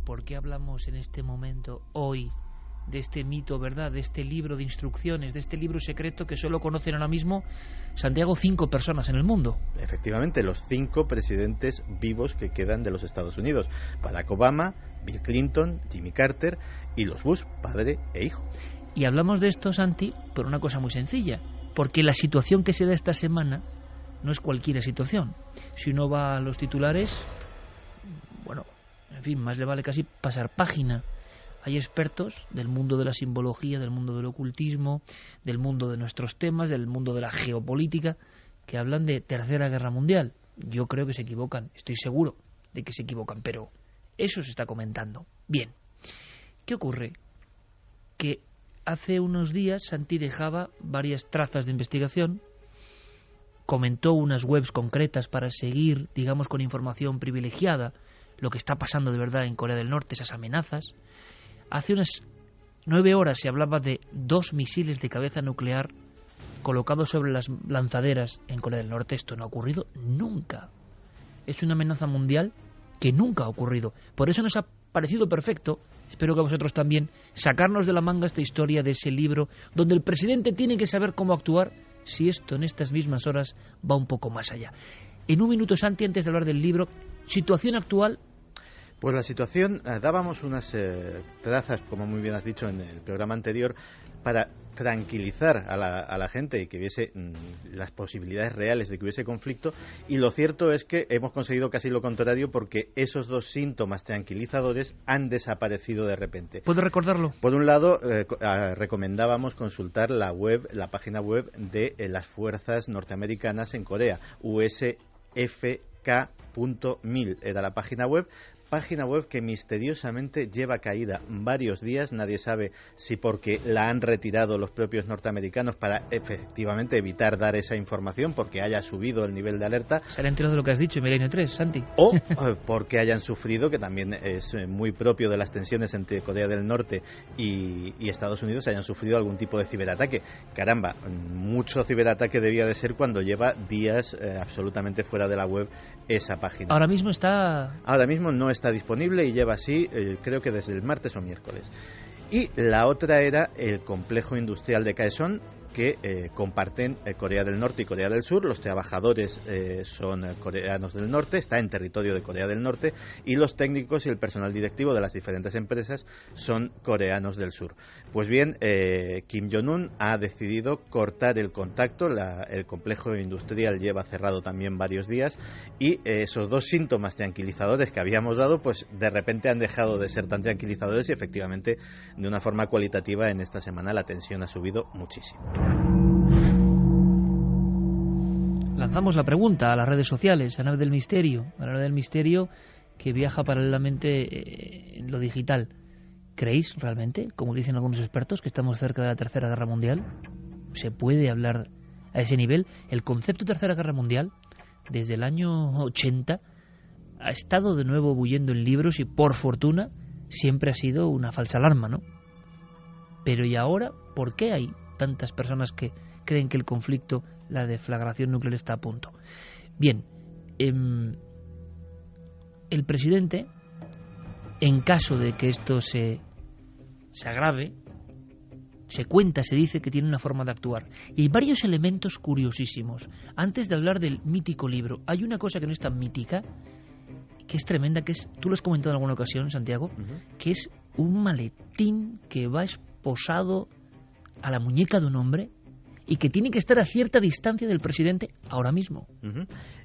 por qué hablamos en este momento, hoy, de este mito, ¿verdad?, de este libro de instrucciones, de este libro secreto que solo conocen ahora mismo, Santiago, 5 personas en el mundo. Efectivamente, los 5 presidentes vivos que quedan de los Estados Unidos: Barack Obama, Bill Clinton, Jimmy Carter y los Bush, padre e hijo. Y hablamos de esto, Santi, por una cosa muy sencilla, porque la situación que se da esta semana no es cualquier situación. Si uno va a los titulares, bueno, en fin, más le vale casi pasar página. Hay expertos del mundo de la simbología, del mundo del ocultismo, del mundo de nuestros temas, del mundo de la geopolítica, que hablan de Tercera Guerra Mundial. Yo creo que se equivocan, estoy seguro de que se equivocan, pero eso se está comentando. Bien, ¿qué ocurre? Que hace unos días Santi dejaba varias trazas de investigación, comentó unas webs concretas para seguir, digamos, con información privilegiada lo que está pasando de verdad en Corea del Norte, esas amenazas. Hace unas 9 horas se hablaba de 2 misiles de cabeza nuclear colocados sobre las lanzaderas en Corea del Norte. Esto no ha ocurrido nunca. Es una amenaza mundial que nunca ha ocurrido. Por eso nos ha parecido perfecto, espero que a vosotros también, sacarnos de la manga esta historia de ese libro donde el presidente tiene que saber cómo actuar si esto en estas mismas horas va un poco más allá. En un minuto, Santi, antes de hablar del libro, situación actual. Pues la situación, dábamos unas trazas, como muy bien has dicho en el programa anterior, para tranquilizar a la gente y que hubiese las posibilidades reales de que hubiese conflicto, y lo cierto es que hemos conseguido casi lo contrario, porque esos 2 síntomas tranquilizadores han desaparecido de repente. ¿Puedo recordarlo? Por un lado, recomendábamos consultar la página web de las fuerzas norteamericanas en Corea, usfk.mil era la página web que misteriosamente lleva caída varios días. Nadie sabe si porque la han retirado los propios norteamericanos para efectivamente evitar dar esa información, porque haya subido el nivel de alerta. Se han enterado de lo que has dicho en Milenio 3, Santi. O porque hayan sufrido, que también es muy propio de las tensiones entre Corea del Norte y Estados Unidos, hayan sufrido algún tipo de ciberataque. Caramba, mucho ciberataque debía de ser cuando lleva días absolutamente fuera de la web esa página. Ahora mismo no está disponible y lleva así, creo que desde el martes o miércoles. Y la otra era el complejo industrial de Kaesong, que comparten Corea del Norte y Corea del Sur. Los trabajadores son coreanos del norte, está en territorio de Corea del Norte, y los técnicos y el personal directivo de las diferentes empresas son coreanos del sur. Pues bien, Kim Jong-un ha decidido cortar el contacto. El complejo industrial lleva cerrado también varios días, y esos 2 síntomas tranquilizadores que habíamos dado, pues de repente han dejado de ser tan tranquilizadores, y efectivamente de una forma cualitativa en esta semana la tensión ha subido muchísimo. Lanzamos la pregunta a las redes sociales, a la nave del misterio que viaja paralelamente en lo digital. ¿Creéis realmente, como dicen algunos expertos, que estamos cerca de la Tercera Guerra Mundial? ¿Se puede hablar a ese nivel? El concepto de Tercera Guerra Mundial, desde el año 80, ha estado de nuevo bullendo en libros y, por fortuna, siempre ha sido una falsa alarma, ¿no? Pero ¿y ahora por qué hay tantas personas que creen que el conflicto, la deflagración nuclear, está a punto? Bien, el presidente, en caso de que esto se agrave, se dice que tiene una forma de actuar. Y hay varios elementos curiosísimos. Antes de hablar del mítico libro, hay una cosa que no es tan mítica, que es tremenda, que es, tú lo has comentado en alguna ocasión, Santiago, que es un maletín que va esposado a la muñeca de un hombre y que tiene que estar a cierta distancia del presidente ahora mismo.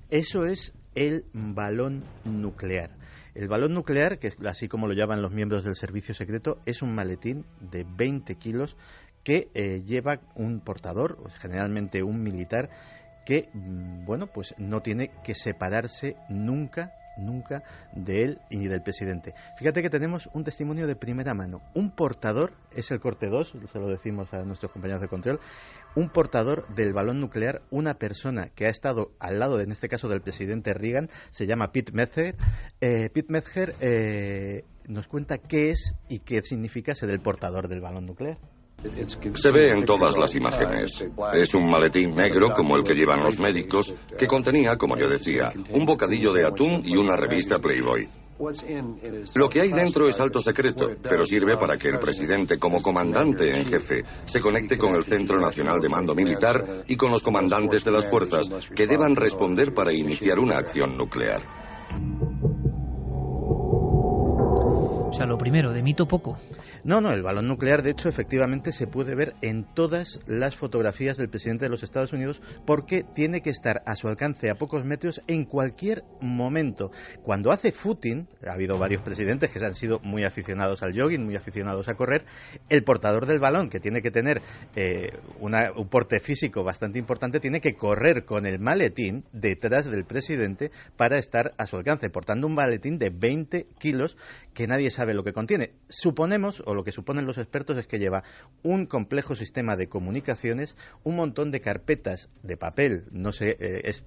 Eso es el balón nuclear. El balón nuclear, que así como lo llaman los miembros del servicio secreto, es un maletín de 20 kilos que lleva un portador, generalmente un militar, que, bueno, pues no tiene que separarse nunca de él y del presidente. Fíjate que tenemos un testimonio de primera mano. Un portador, es el corte 2, se lo decimos a nuestros compañeros de control, un portador del balón nuclear, una persona que ha estado al lado, en este caso del presidente Reagan, se llama Pete Metzger. Pete Metzger nos cuenta qué es y qué significa ser el portador del balón nuclear. Se ve en todas las imágenes. Es un maletín negro como el que llevan los médicos, que contenía, como yo decía, un bocadillo de atún y una revista Playboy. Lo que hay dentro es alto secreto, pero sirve para que el presidente, como comandante en jefe, se conecte con el Centro Nacional de Mando Militar y con los comandantes de las fuerzas que deban responder para iniciar una acción nuclear. O sea, lo primero, de mito poco. No, el balón nuclear, de hecho, efectivamente se puede ver en todas las fotografías del presidente de los Estados Unidos porque tiene que estar a su alcance a pocos metros en cualquier momento. Cuando hace footing, ha habido varios presidentes que han sido muy aficionados al jogging, muy aficionados a correr, el portador del balón, que tiene que tener un porte físico bastante importante, tiene que correr con el maletín detrás del presidente para estar a su alcance, portando un maletín de 20 kilos que nadie sabe lo que contiene. Suponemos, o lo que suponen los expertos, es que lleva un complejo sistema de comunicaciones, un montón de carpetas de papel,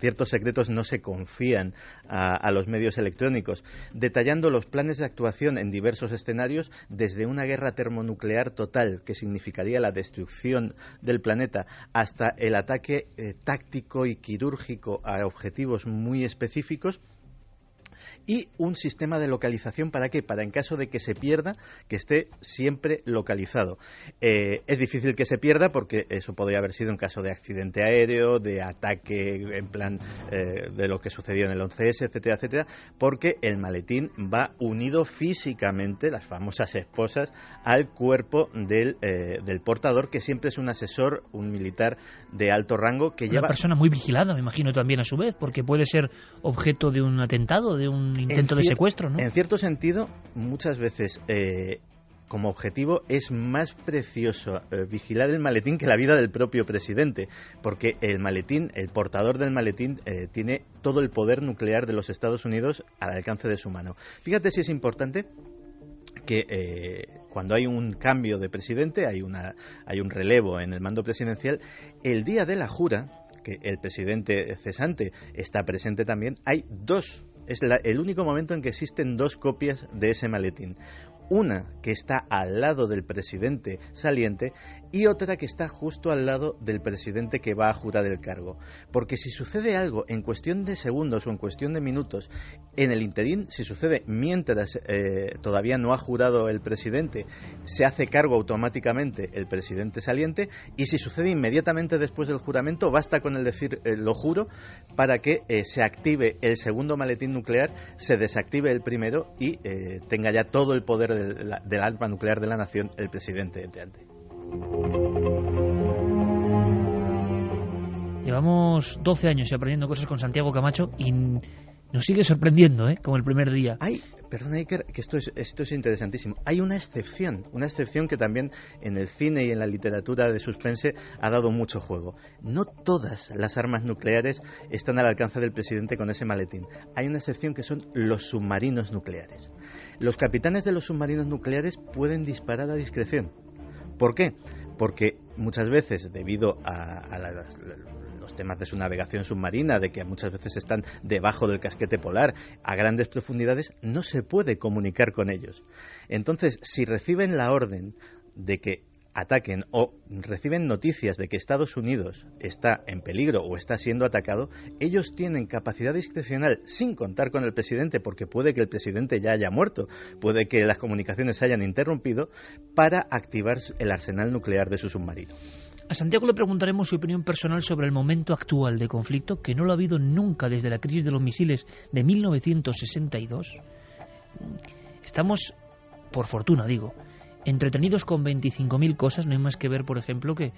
ciertos secretos no se confían a los medios electrónicos, detallando los planes de actuación en diversos escenarios, desde una guerra termonuclear total, que significaría la destrucción del planeta, hasta el ataque táctico y quirúrgico a objetivos muy específicos. Y un sistema de localización, ¿para qué? Para en caso de que se pierda, que esté siempre localizado. Es difícil que se pierda porque eso podría haber sido en caso de accidente aéreo, de ataque en plan de lo que sucedió en el 11S, etcétera, etcétera, porque el maletín va unido físicamente, las famosas esposas, al cuerpo del portador, que siempre es un asesor, un militar de alto rango que lleva... Una persona muy vigilada, me imagino también a su vez, porque puede ser objeto de un atentado, de un intento de secuestro, ¿no? En cierto sentido, muchas veces como objetivo es más precioso vigilar el maletín que la vida del propio presidente, porque el maletín, el portador del maletín, tiene todo el poder nuclear de los Estados Unidos al alcance de su mano. Fíjate si es importante que cuando hay un cambio de presidente, hay un relevo en el mando presidencial, el día de la jura, que el presidente cesante está presente también, hay dos. Es el único momento en que existen dos copias de ese maletín. Una que está al lado del presidente saliente y otra que está justo al lado del presidente que va a jurar el cargo. Porque si sucede algo en cuestión de segundos o en cuestión de minutos, en el interín, si sucede mientras todavía no ha jurado el presidente, se hace cargo automáticamente el presidente saliente, y si sucede inmediatamente después del juramento, basta con el decir lo juro para que se active el segundo maletín nuclear, se desactive el primero y tenga ya todo el poder del arma nuclear de la nación el presidente entrante. Llevamos 12 años aprendiendo cosas con Santiago Camacho y nos sigue sorprendiendo, como el primer día. Perdona, Iker, que esto es interesantísimo. Hay una excepción que también en el cine y en la literatura de suspense ha dado mucho juego. No todas las armas nucleares están al alcance del presidente con ese maletín. Hay una excepción que son los submarinos nucleares. Los capitanes de los submarinos nucleares pueden disparar a discreción. ¿Por qué? Porque muchas veces, debido a los temas de su navegación submarina, de que muchas veces están debajo del casquete polar, a grandes profundidades, no se puede comunicar con ellos. Entonces, si reciben la orden de que ataquen o reciben noticias de que Estados Unidos está en peligro o está siendo atacado, ellos tienen capacidad discrecional, sin contar con el presidente, porque puede que el presidente ya haya muerto, puede que las comunicaciones se hayan interrumpido, para activar el arsenal nuclear de su submarino. A Santiago le preguntaremos su opinión personal sobre el momento actual de conflicto, que no lo ha habido nunca desde la crisis de los misiles de 1962. Estamos, por fortuna digo, entretenidos con 25.000 cosas. No hay más que ver, por ejemplo, que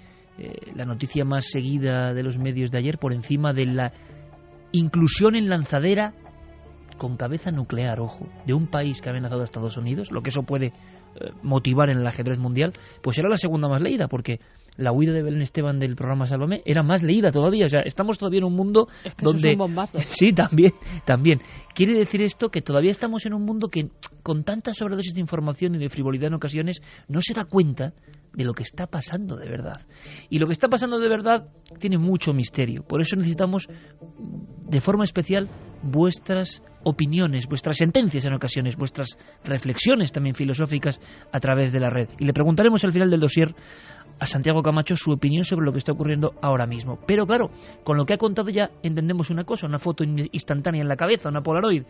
la noticia más seguida de los medios de ayer, por encima de la inclusión en lanzadera con cabeza nuclear, ojo, de un país que ha amenazado a Estados Unidos, lo que eso puede motivar en el ajedrez mundial, pues era la segunda más leída, porque la huida de Belén Esteban del programa Sálvame era más leída todavía. O sea, estamos todavía en un mundo donde... Eso es un bombazo. Sí, también. Quiere decir esto que todavía estamos en un mundo que, con tanta sobredosis de información y de frivolidad en ocasiones, no se da cuenta de lo que está pasando de verdad. Y lo que está pasando de verdad tiene mucho misterio. Por eso necesitamos, de forma especial, vuestras opiniones, vuestras sentencias en ocasiones, vuestras reflexiones también filosóficas a través de la red. Y le preguntaremos al final del dossier a Santiago Camacho su opinión sobre lo que está ocurriendo ahora mismo. Pero claro, con lo que ha contado ya entendemos una cosa, una foto instantánea en la cabeza, una Polaroid.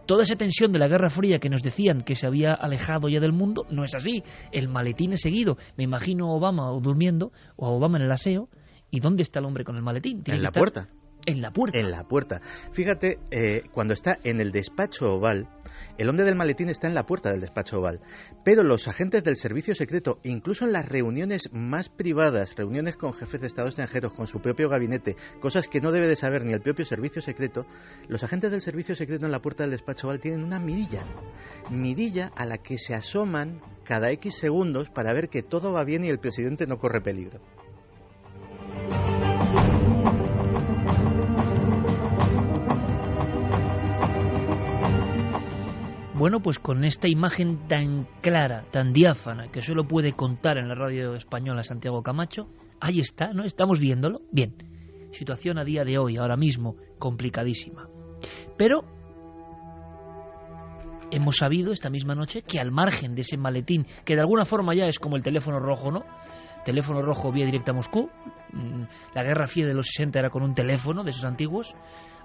Toda esa tensión de la Guerra Fría que nos decían que se había alejado ya del mundo, no es así. El maletín es seguido. Me imagino a Obama durmiendo, o a Obama en el aseo. ¿Y dónde está el hombre con el maletín? En la puerta. En la puerta. En la puerta. Fíjate, cuando está en el despacho oval, el hombre del maletín está en la puerta del despacho oval. Pero los agentes del servicio secreto, incluso en las reuniones más privadas, reuniones con jefes de Estado extranjeros, con su propio gabinete, cosas que no debe de saber ni el propio servicio secreto, los agentes del servicio secreto en la puerta del despacho oval tienen una mirilla a la que se asoman cada X segundos para ver que todo va bien y el presidente no corre peligro. Bueno, pues con esta imagen tan clara, tan diáfana, que solo puede contar en la radio española Santiago Camacho, ahí está, ¿no? Estamos viéndolo. Bien, situación a día de hoy, ahora mismo, complicadísima. Pero hemos sabido esta misma noche que al margen de ese maletín, que de alguna forma ya es como el teléfono rojo, ¿no? Teléfono rojo vía directa a Moscú. La Guerra Fría de los 60 era con un teléfono de esos antiguos.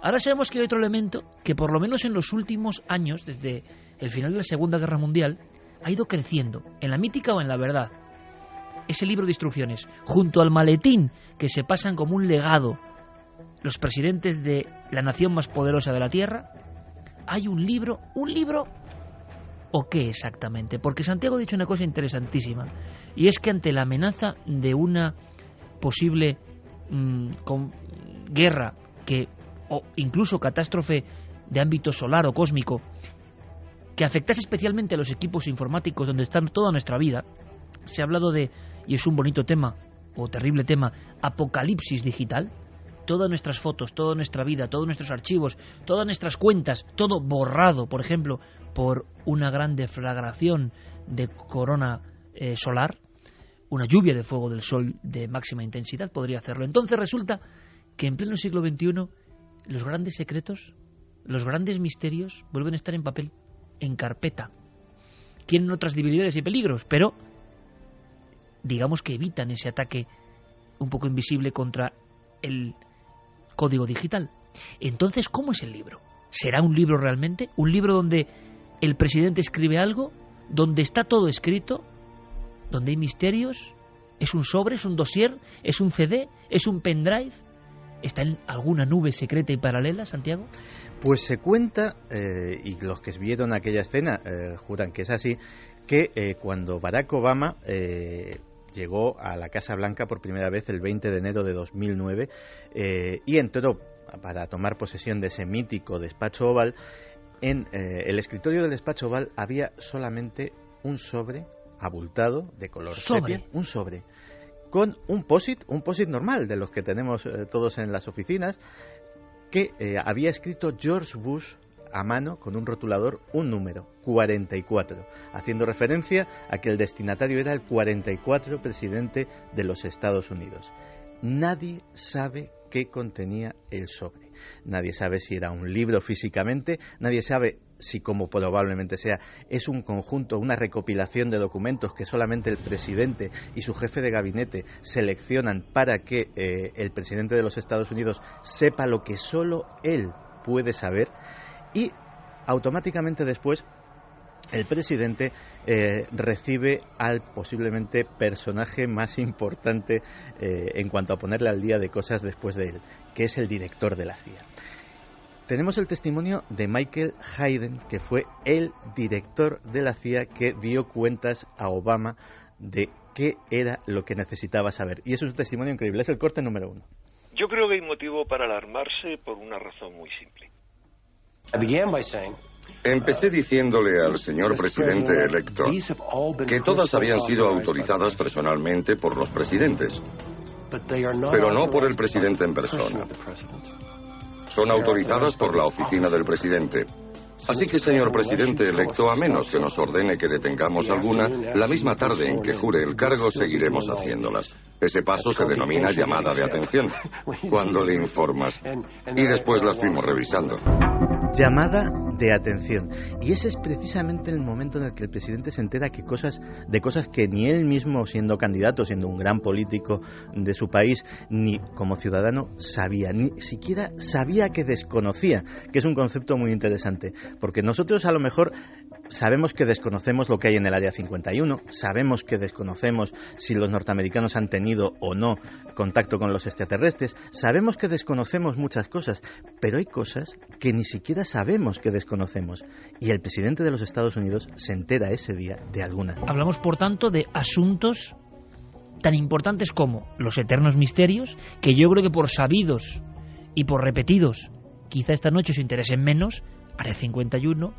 Ahora sabemos que hay otro elemento que por lo menos en los últimos años, desde el final de la Segunda Guerra Mundial, ha ido creciendo, en la mítica o en la verdad. Ese libro de instrucciones, junto al maletín que se pasan como un legado los presidentes de la nación más poderosa de la Tierra, hay un libro, ¿o qué exactamente? Porque Santiago ha dicho una cosa interesantísima, y es que ante la amenaza de una posible guerra o incluso catástrofe de ámbito solar o cósmico que afectase especialmente a los equipos informáticos donde está toda nuestra vida, se ha hablado de, y es un bonito tema o terrible tema, apocalipsis digital. Todas nuestras fotos, toda nuestra vida, todos nuestros archivos, todas nuestras cuentas, todo borrado, por ejemplo, por una gran deflagración de corona solar, una lluvia de fuego del sol de máxima intensidad podría hacerlo. Entonces resulta que en pleno siglo XXI los grandes secretos, los grandes misterios vuelven a estar en papel, en carpeta. Tienen otras debilidades y peligros, pero digamos que evitan ese ataque un poco invisible contra el código digital. Entonces, ¿cómo es el libro? ¿Será un libro realmente? ¿Un libro donde el presidente escribe algo? ¿Donde está todo escrito? ¿Donde hay misterios? ¿Es un sobre? ¿Es un dossier? ¿Es un CD? ¿Es un pendrive? ¿Está en alguna nube secreta y paralela, Santiago? Pues se cuenta, y los que vieron aquella escena juran que es así, que cuando Barack Obama llegó a la Casa Blanca por primera vez el 20 de enero de 2009 y entró para tomar posesión de ese mítico despacho oval, en el escritorio del despacho oval había solamente un sobre abultado de color sepia, un sobre con un POSIT normal, de los que tenemos todos en las oficinas, que había escrito George Bush a mano con un rotulador un número, 44, haciendo referencia a que el destinatario era el 44 presidente de los Estados Unidos. Nadie sabe qué contenía el sobre. Nadie sabe si era un libro físicamente, nadie sabe si, como probablemente sea, es un conjunto, una recopilación de documentos que solamente el presidente y su jefe de gabinete seleccionan para que el presidente de los Estados Unidos sepa lo que solo él puede saber, y automáticamente después el presidente recibe al posiblemente personaje más importante en cuanto a ponerle al día de cosas después de él, que es el director de la CIA. Tenemos el testimonio de Michael Hayden, que fue el director de la CIA que dio cuentas a Obama de qué era lo que necesitaba saber. Y es un testimonio increíble, es el corte número 1. Yo creo que hay motivo para alarmarse por una razón muy simple. Empecé diciéndole al señor presidente electo que todas habían sido autorizadas personalmente por los presidentes, pero no por el presidente en persona. Son autorizadas por la oficina del presidente. Así que, señor presidente electo, a menos que nos ordene que detengamos alguna, la misma tarde en que jure el cargo seguiremos haciéndolas. Ese paso se denomina llamada de atención, cuando le informas. Y después las fuimos revisando. llamada de atención. Y ese es precisamente el momento en el que el presidente se entera de cosas que ni él mismo, siendo candidato, siendo un gran político de su país, ni como ciudadano sabía, ni siquiera sabía que desconocía, que es un concepto muy interesante, porque nosotros a lo mejor sabemos que desconocemos lo que hay en el Área 51, sabemos que desconocemos si los norteamericanos han tenido o no contacto con los extraterrestres, sabemos que desconocemos muchas cosas, pero hay cosas que ni siquiera sabemos que desconocemos, y el presidente de los Estados Unidos se entera ese día de algunas. Hablamos, por tanto, de asuntos tan importantes como los eternos misterios, que yo creo que por sabidos y por repetidos, quizá esta noche os interesen menos: Área 51,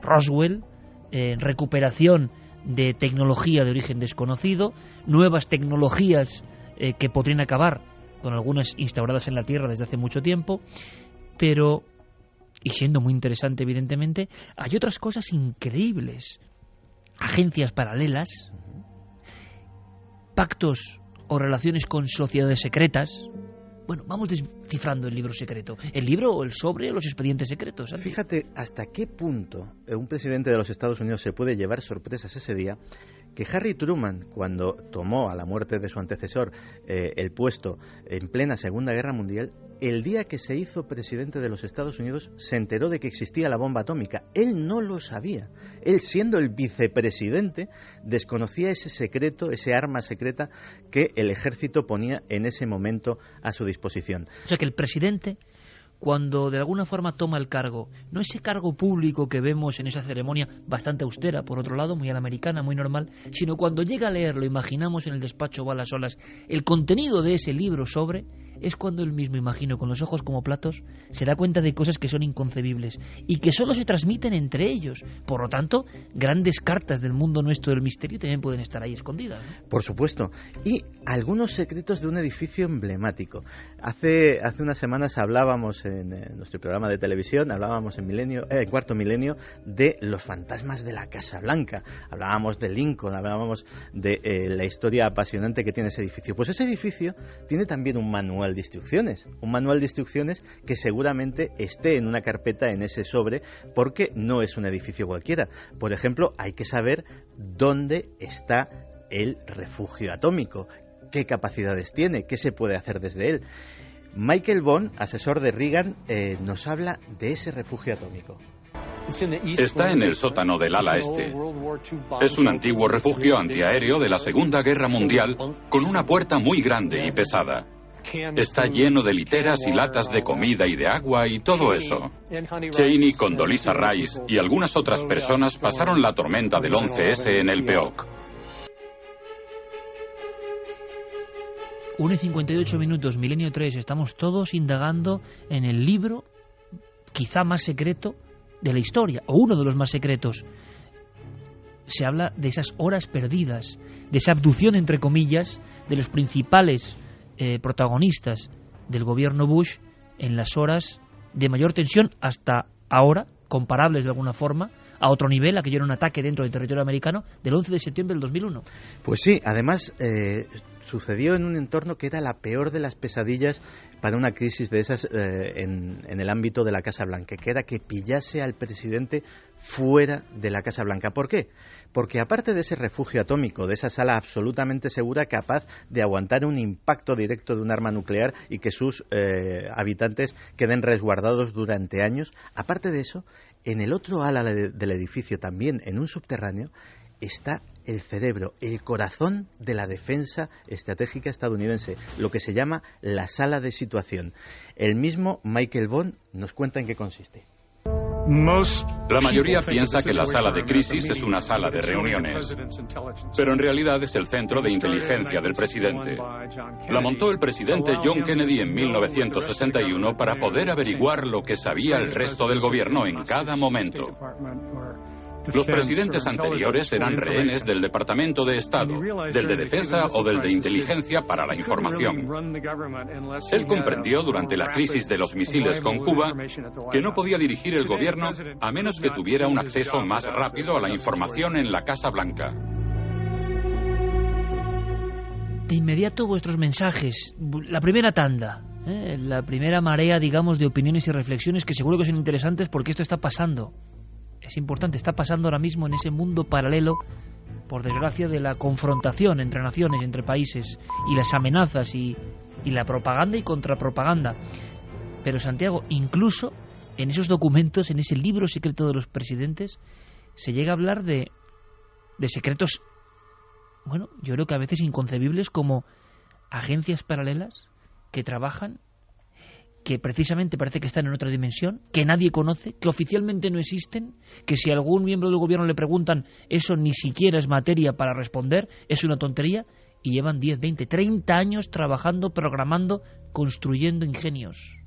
Roswell, recuperación de tecnología de origen desconocido, nuevas tecnologías que podrían acabar con algunas instauradas en la Tierra desde hace mucho tiempo, pero, y siendo muy interesante evidentemente, hay otras cosas increíbles: agencias paralelas, pactos o relaciones con sociedades secretas. Bueno, vamos descifrando el libro secreto. ¿El libro o el sobre o los expedientes secretos? ¿Sabes? Fíjate hasta qué punto un presidente de los Estados Unidos se puede llevar sorpresas ese día, que Harry Truman, cuando tomó a la muerte de su antecesor el puesto en plena Segunda Guerra Mundial, el día que se hizo presidente de los Estados Unidos se enteró de que existía la bomba atómica. Él no lo sabía. Él, siendo el vicepresidente, desconocía ese secreto, ese arma secreta que el ejército ponía en ese momento a su disposición. O sea que el presidente, cuando de alguna forma toma el cargo, no ese cargo público que vemos en esa ceremonia bastante austera, por otro lado, muy a la americana, muy normal, sino cuando llega a leerlo, imaginamos en el despacho o a las olas, el contenido de ese libro sobre, es cuando él mismo, imagino, con los ojos como platos, se da cuenta de cosas que son inconcebibles y que solo se transmiten entre ellos. Por lo tanto, grandes cartas del mundo nuestro del misterio también pueden estar ahí escondidas, ¿no? Por supuesto. Y algunos secretos de un edificio emblemático. Hace unas semanas hablábamos en nuestro programa de televisión, hablábamos en Cuarto Milenio, de los fantasmas de la Casa Blanca. Hablábamos de Lincoln, hablábamos de la historia apasionante que tiene ese edificio. Pues ese edificio tiene también un manual de instrucciones que seguramente esté en una carpeta en ese sobre, porque no es un edificio cualquiera. Por ejemplo, hay que saber dónde está el refugio atómico, qué capacidades tiene, qué se puede hacer desde él. Michael Bond, asesor de Reagan, nos habla de ese refugio atómico. Está en el sótano del ala este. Es un antiguo refugio antiaéreo de la Segunda Guerra Mundial, con una puerta muy grande y pesada. Está lleno de literas y latas de comida y de agua y todo eso. Cheney, Condoleezza Rice y algunas otras personas pasaron la tormenta del 11S en el PEOC. 1:58, Milenio 3, estamos todos indagando en el libro quizá más secreto de la historia, o uno de los más secretos. Se habla de esas horas perdidas, de esa abducción, entre comillas, de los principales protagonistas del gobierno Bush en las horas de mayor tensión hasta ahora, comparables de alguna forma, a otro nivel, aquello era un ataque dentro del territorio americano, del 11 de septiembre del 2001. Pues sí, además sucedió en un entorno que era la peor de las pesadillas para una crisis de esas en el ámbito de la Casa Blanca, que era que pillase al presidente fuera de la Casa Blanca. ¿Por qué? Porque aparte de ese refugio atómico, de esa sala absolutamente segura, capaz de aguantar un impacto directo de un arma nuclear y que sus habitantes queden resguardados durante años, aparte de eso, en el otro ala del edificio, también en un subterráneo, está el cerebro, el corazón de la defensa estratégica estadounidense, lo que se llama la sala de situación. El mismo Michael Bond nos cuenta en qué consiste. La mayoría piensa que la sala de crisis es una sala de reuniones, pero en realidad es el centro de inteligencia del presidente. La montó el presidente John Kennedy en 1961 para poder averiguar lo que sabía el resto del gobierno en cada momento. Los presidentes anteriores eran rehenes del Departamento de Estado, del de Defensa o del de Inteligencia para la información. Él comprendió durante la crisis de los misiles con Cuba que no podía dirigir el gobierno a menos que tuviera un acceso más rápido a la información en la Casa Blanca. De inmediato vuestros mensajes. La primera tanda. la primera marea, digamos, de opiniones y reflexiones que seguro que son interesantes, porque esto está pasando. Es importante, está pasando ahora mismo en ese mundo paralelo, por desgracia, de la confrontación entre naciones, entre países, y las amenazas y la propaganda y contrapropaganda. Pero, Santiago, incluso en esos documentos, en ese libro secreto de los presidentes, se llega a hablar de secretos, bueno, yo creo que a veces inconcebibles, como agencias paralelas que trabajan, que precisamente parece que están en otra dimensión, que nadie conoce, que oficialmente no existen, que si a algún miembro del gobierno le preguntan, eso ni siquiera es materia para responder, es una tontería, y llevan 10, 20, 30 años trabajando, programando, construyendo ingenios.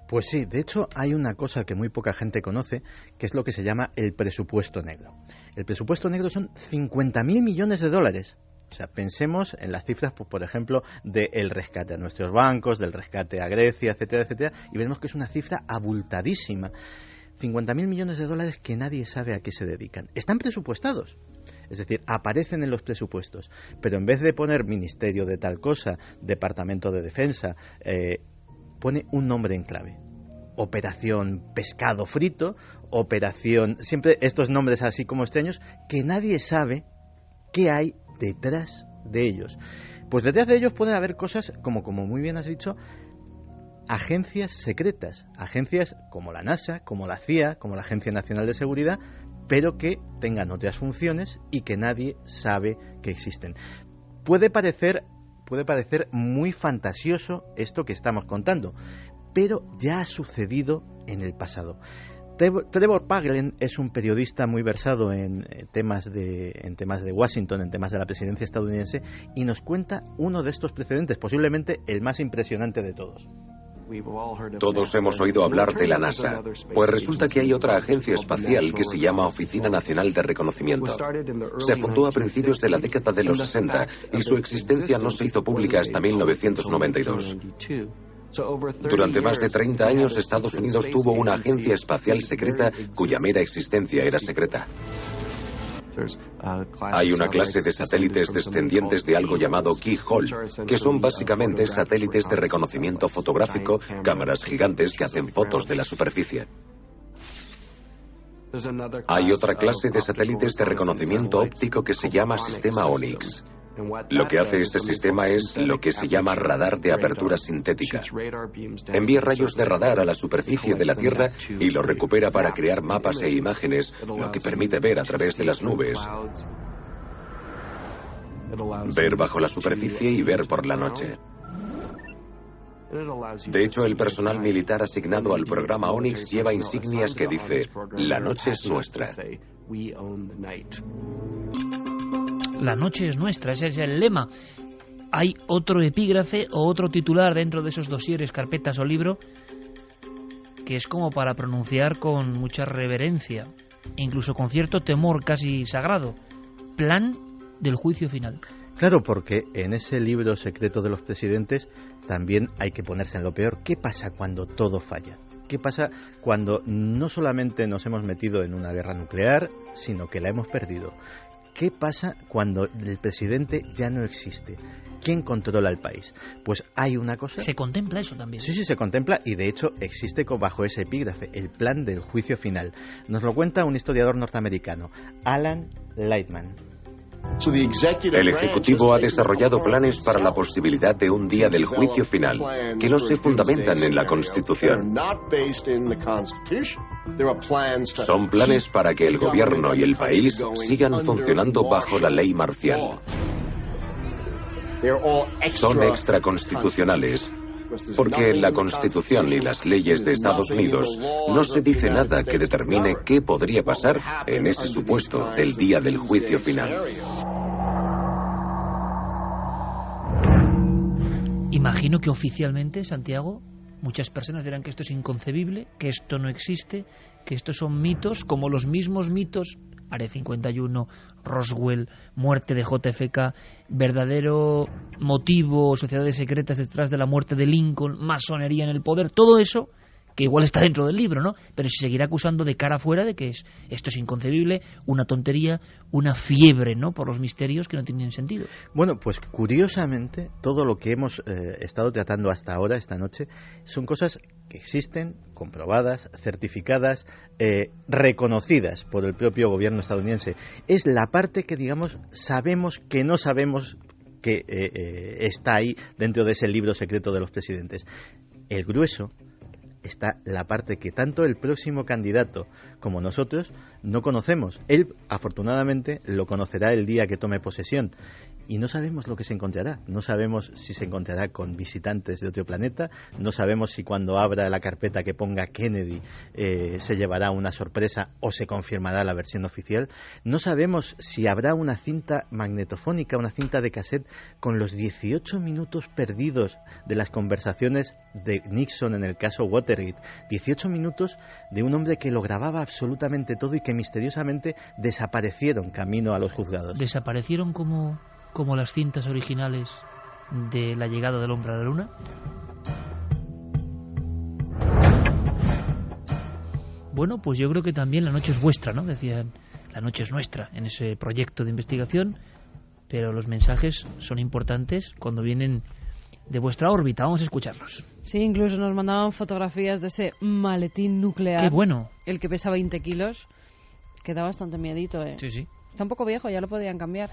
Pues sí, de hecho hay una cosa que muy poca gente conoce, que es lo que se llama el presupuesto negro. El presupuesto negro son 50.000 millones de dólares. O sea, pensemos en las cifras, pues, por ejemplo, del rescate a nuestros bancos, del rescate a Grecia, etcétera, etcétera, y vemos que es una cifra abultadísima. 50.000 millones de dólares que nadie sabe a qué se dedican. Están presupuestados, es decir, aparecen en los presupuestos, pero en vez de poner Ministerio de tal cosa, Departamento de Defensa, pone un nombre en clave. Operación Pescado Frito, Operación... Siempre estos nombres así como extraños, que nadie sabe qué hay detrás de ellos. Pues detrás de ellos pueden haber cosas como muy bien has dicho, agencias secretas, agencias como la NASA, como la CIA, como la Agencia Nacional de Seguridad, pero que tengan otras funciones y que nadie sabe que existen. Puede parecer muy fantasioso esto que estamos contando, pero ya ha sucedido en el pasado. Trevor Paglen es un periodista muy versado en temas de Washington, en temas de la presidencia estadounidense, y nos cuenta uno de estos precedentes, posiblemente el más impresionante de todos. Todos hemos oído hablar de la NASA, pues resulta que hay otra agencia espacial que se llama Oficina Nacional de Reconocimiento. Se fundó a principios de la década de los 60 y su existencia no se hizo pública hasta 1992. Durante más de 30 años, Estados Unidos tuvo una agencia espacial secreta cuya mera existencia era secreta. Hay una clase de satélites descendientes de algo llamado Keyhole, que son básicamente satélites de reconocimiento fotográfico, cámaras gigantes que hacen fotos de la superficie. Hay otra clase de satélites de reconocimiento óptico que se llama sistema Onyx. Lo que hace este sistema es lo que se llama radar de apertura sintética. Envía rayos de radar a la superficie de la Tierra y lo recupera para crear mapas e imágenes, lo que permite ver a través de las nubes, ver bajo la superficie y ver por la noche. De hecho, el personal militar asignado al programa Onyx lleva insignias que dice: "La noche es nuestra". La noche es nuestra, ese es el lema. Hay otro epígrafe o otro titular dentro de esos dosieres, carpetas o libro, que es como para pronunciar con mucha reverencia, incluso con cierto temor casi sagrado: Plan del juicio final. Claro, porque en ese libro secreto de los presidentes también hay que ponerse en lo peor. ¿Qué pasa cuando todo falla? ¿Qué pasa cuando no solamente nos hemos metido en una guerra nuclear, sino que la hemos perdido? ¿Qué pasa cuando el presidente ya no existe? ¿Quién controla el país? Pues hay una cosa... ¿Se contempla eso también? Sí, se contempla, y de hecho existe bajo ese epígrafe, el plan del juicio final. Nos lo cuenta un historiador norteamericano, Alan Lightman. El Ejecutivo ha desarrollado planes para la posibilidad de un día del juicio final, que no se fundamentan en la Constitución. Son planes para que el gobierno y el país sigan funcionando bajo la ley marcial. Son extraconstitucionales, porque en la Constitución y las leyes de Estados Unidos no se dice nada que determine qué podría pasar en ese supuesto del día del juicio final. Imagino que oficialmente, Santiago, muchas personas dirán que esto es inconcebible, que esto no existe, que estos son mitos, como los mismos mitos, Área 51, Roswell, muerte de JFK, verdadero motivo, sociedades secretas detrás de la muerte de Lincoln, masonería en el poder, todo eso que igual está dentro del libro, ¿no? Pero se seguirá acusando de cara afuera de que esto es inconcebible, una tontería, una fiebre, ¿no?, por los misterios que no tienen sentido. Bueno, pues curiosamente todo lo que hemos estado tratando hasta ahora, esta noche, son cosas que existen, comprobadas, certificadas, reconocidas por el propio gobierno estadounidense. Es la parte que, digamos, sabemos que no sabemos que está ahí dentro de ese libro secreto de los presidentes. El grueso está la parte que tanto el próximo candidato como nosotros no conocemos. Él, afortunadamente, lo conocerá el día que tome posesión. Y no sabemos lo que se encontrará. No sabemos si se encontrará con visitantes de otro planeta. No sabemos si cuando abra la carpeta que ponga Kennedy se llevará una sorpresa o se confirmará la versión oficial. No sabemos si habrá una cinta magnetofónica, una cinta de cassette con los 18 minutos perdidos de las conversaciones de Nixon en el caso Watergate. 18 minutos de un hombre que lo grababa absolutamente todo y que misteriosamente desaparecieron camino a los juzgados. ¿Desaparecieron como las cintas originales de la llegada del hombre a la luna? Bueno, pues yo creo que también la noche es vuestra, ¿no? Decían, la noche es nuestra en ese proyecto de investigación, pero los mensajes son importantes cuando vienen de vuestra órbita. Vamos a escucharlos. Sí, incluso nos mandaban fotografías de ese maletín nuclear. ¡Qué bueno! El que pesa 20 kilos. Que da bastante miedito, ¿eh? Sí, sí. Está un poco viejo, ya lo podían cambiar.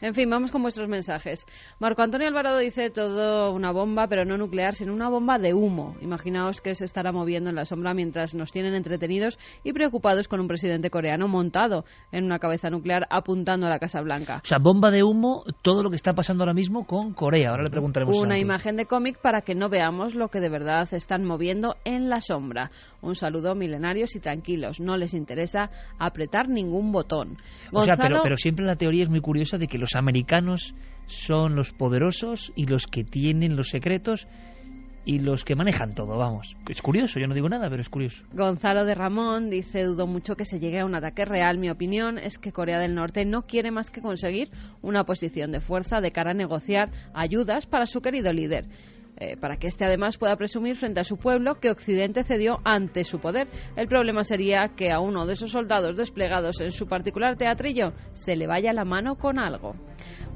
En fin, vamos con vuestros mensajes. Marco Antonio Alvarado dice todo una bomba, pero no nuclear, sino una bomba de humo. Imaginaos que se estará moviendo en la sombra mientras nos tienen entretenidos y preocupados con un presidente coreano montado en una cabeza nuclear apuntando a la Casa Blanca. O sea, bomba de humo, todo lo que está pasando ahora mismo con Corea. Ahora le preguntaremos. Una imagen de cómic para que no veamos lo que de verdad están moviendo en la sombra. Un saludo, milenarios y tranquilos. No les interesa apretar ningún botón. Gonzalo... O sea, pero siempre la teoría es muy curiosa de que los americanos son los poderosos y los que tienen los secretos y los que manejan todo, vamos. Es curioso, yo no digo nada, pero es curioso. Gonzalo de Ramón dice, dudo mucho que se llegue a un ataque real. Mi opinión es que Corea del Norte no quiere más que conseguir una posición de fuerza de cara a negociar ayudas para su querido líder. Para que éste además pueda presumir frente a su pueblo que Occidente cedió ante su poder. El problema sería que a uno de esos soldados desplegados en su particular teatrillo se le vaya la mano con algo.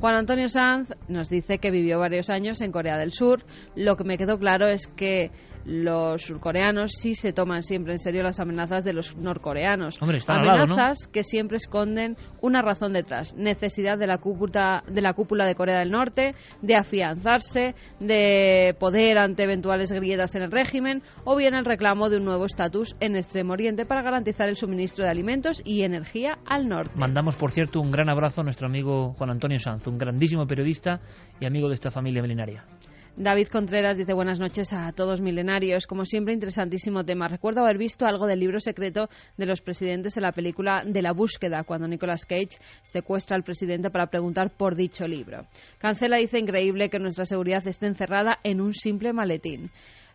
Juan Antonio Sanz nos dice que vivió varios años en Corea del Sur. Lo que me quedó claro es que los surcoreanos sí se toman siempre en serio las amenazas de los norcoreanos. Hombre, están amenazas al lado, ¿no? Que siempre esconden una razón detrás. Necesidad de la cúpula de Corea del Norte, de afianzarse, de poder ante eventuales grietas en el régimen, o bien el reclamo de un nuevo estatus en Extremo Oriente para garantizar el suministro de alimentos y energía al norte. Mandamos, por cierto, un gran abrazo a nuestro amigo Juan Antonio Sanz, un grandísimo periodista y amigo de esta familia milenaria. David Contreras dice buenas noches a todos milenarios. Como siempre, interesantísimo tema. Recuerdo haber visto algo del libro secreto de los presidentes en la película de la búsqueda, cuando Nicolas Cage secuestra al presidente para preguntar por dicho libro. Cancela dice increíble que nuestra seguridad esté encerrada en un simple maletín.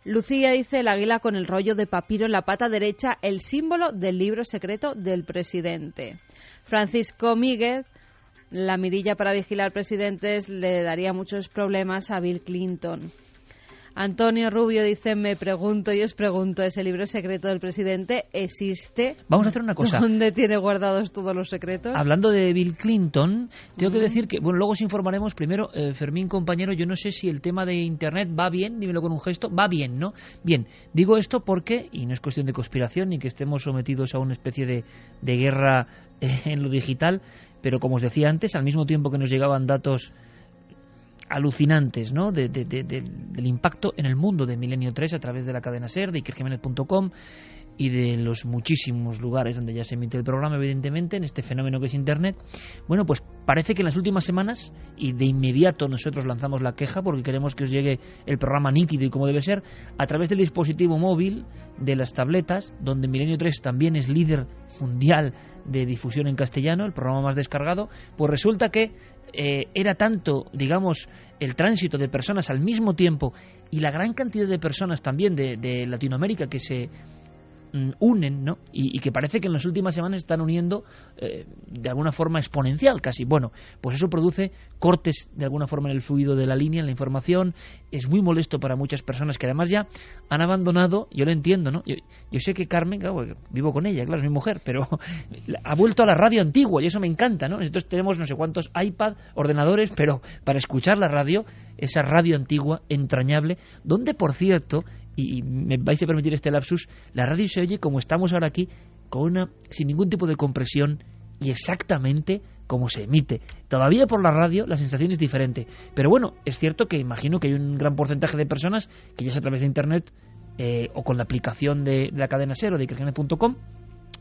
Lucía dice el águila con el rollo de papiro en la pata derecha, el símbolo del libro secreto del presidente. Francisco Míguez, la mirilla para vigilar presidentes le daría muchos problemas a Bill Clinton. Antonio Rubio dice, me pregunto y os pregunto, ¿ese libro secreto del presidente existe? Vamos a hacer una cosa. ¿Dónde tiene guardados todos los secretos? Hablando de Bill Clinton, tengo que decir que, bueno, luego os informaremos. Primero, Fermín, compañero, yo no sé si el tema de Internet va bien, dímelo con un gesto, va bien, ¿no? Bien, digo esto porque, y no es cuestión de conspiración ni que estemos sometidos a una especie de guerra en lo digital, pero como os decía antes, al mismo tiempo que nos llegaban datos alucinantes, ¿no?, del impacto en el mundo de Milenio 3 a través de la cadena SER, de ikerjimenez.com y de los muchísimos lugares donde ya se emite el programa, evidentemente, en este fenómeno que es Internet. Bueno, pues parece que en las últimas semanas, y de inmediato nosotros lanzamos la queja porque queremos que os llegue el programa nítido y como debe ser, a través del dispositivo móvil, de las tabletas, donde Milenio 3 también es líder mundial de difusión en castellano, el programa más descargado, pues resulta que era tanto, digamos, el tránsito de personas al mismo tiempo y la gran cantidad de personas también de Latinoamérica que se unen, ¿no? Y que parece que en las últimas semanas están uniendo de alguna forma exponencial casi. Bueno, pues eso produce cortes de alguna forma en el fluido de la línea, en la información. Es muy molesto para muchas personas que además ya han abandonado, yo lo entiendo, ¿no? Yo sé que Carmen, claro, vivo con ella, claro, es mi mujer, pero ha vuelto a la radio antigua y eso me encanta, ¿no? Nosotros tenemos no sé cuántos iPad, ordenadores, pero para escuchar la radio, esa radio antigua, entrañable, donde, por cierto, y me vais a permitir este lapsus, la radio se oye como estamos ahora aquí, sin ningún tipo de compresión y exactamente como se emite. Todavía por la radio la sensación es diferente, pero bueno, es cierto que imagino que hay un gran porcentaje de personas que ya sea a través de internet o con la aplicación de la cadena SER o de ikerjiménez.com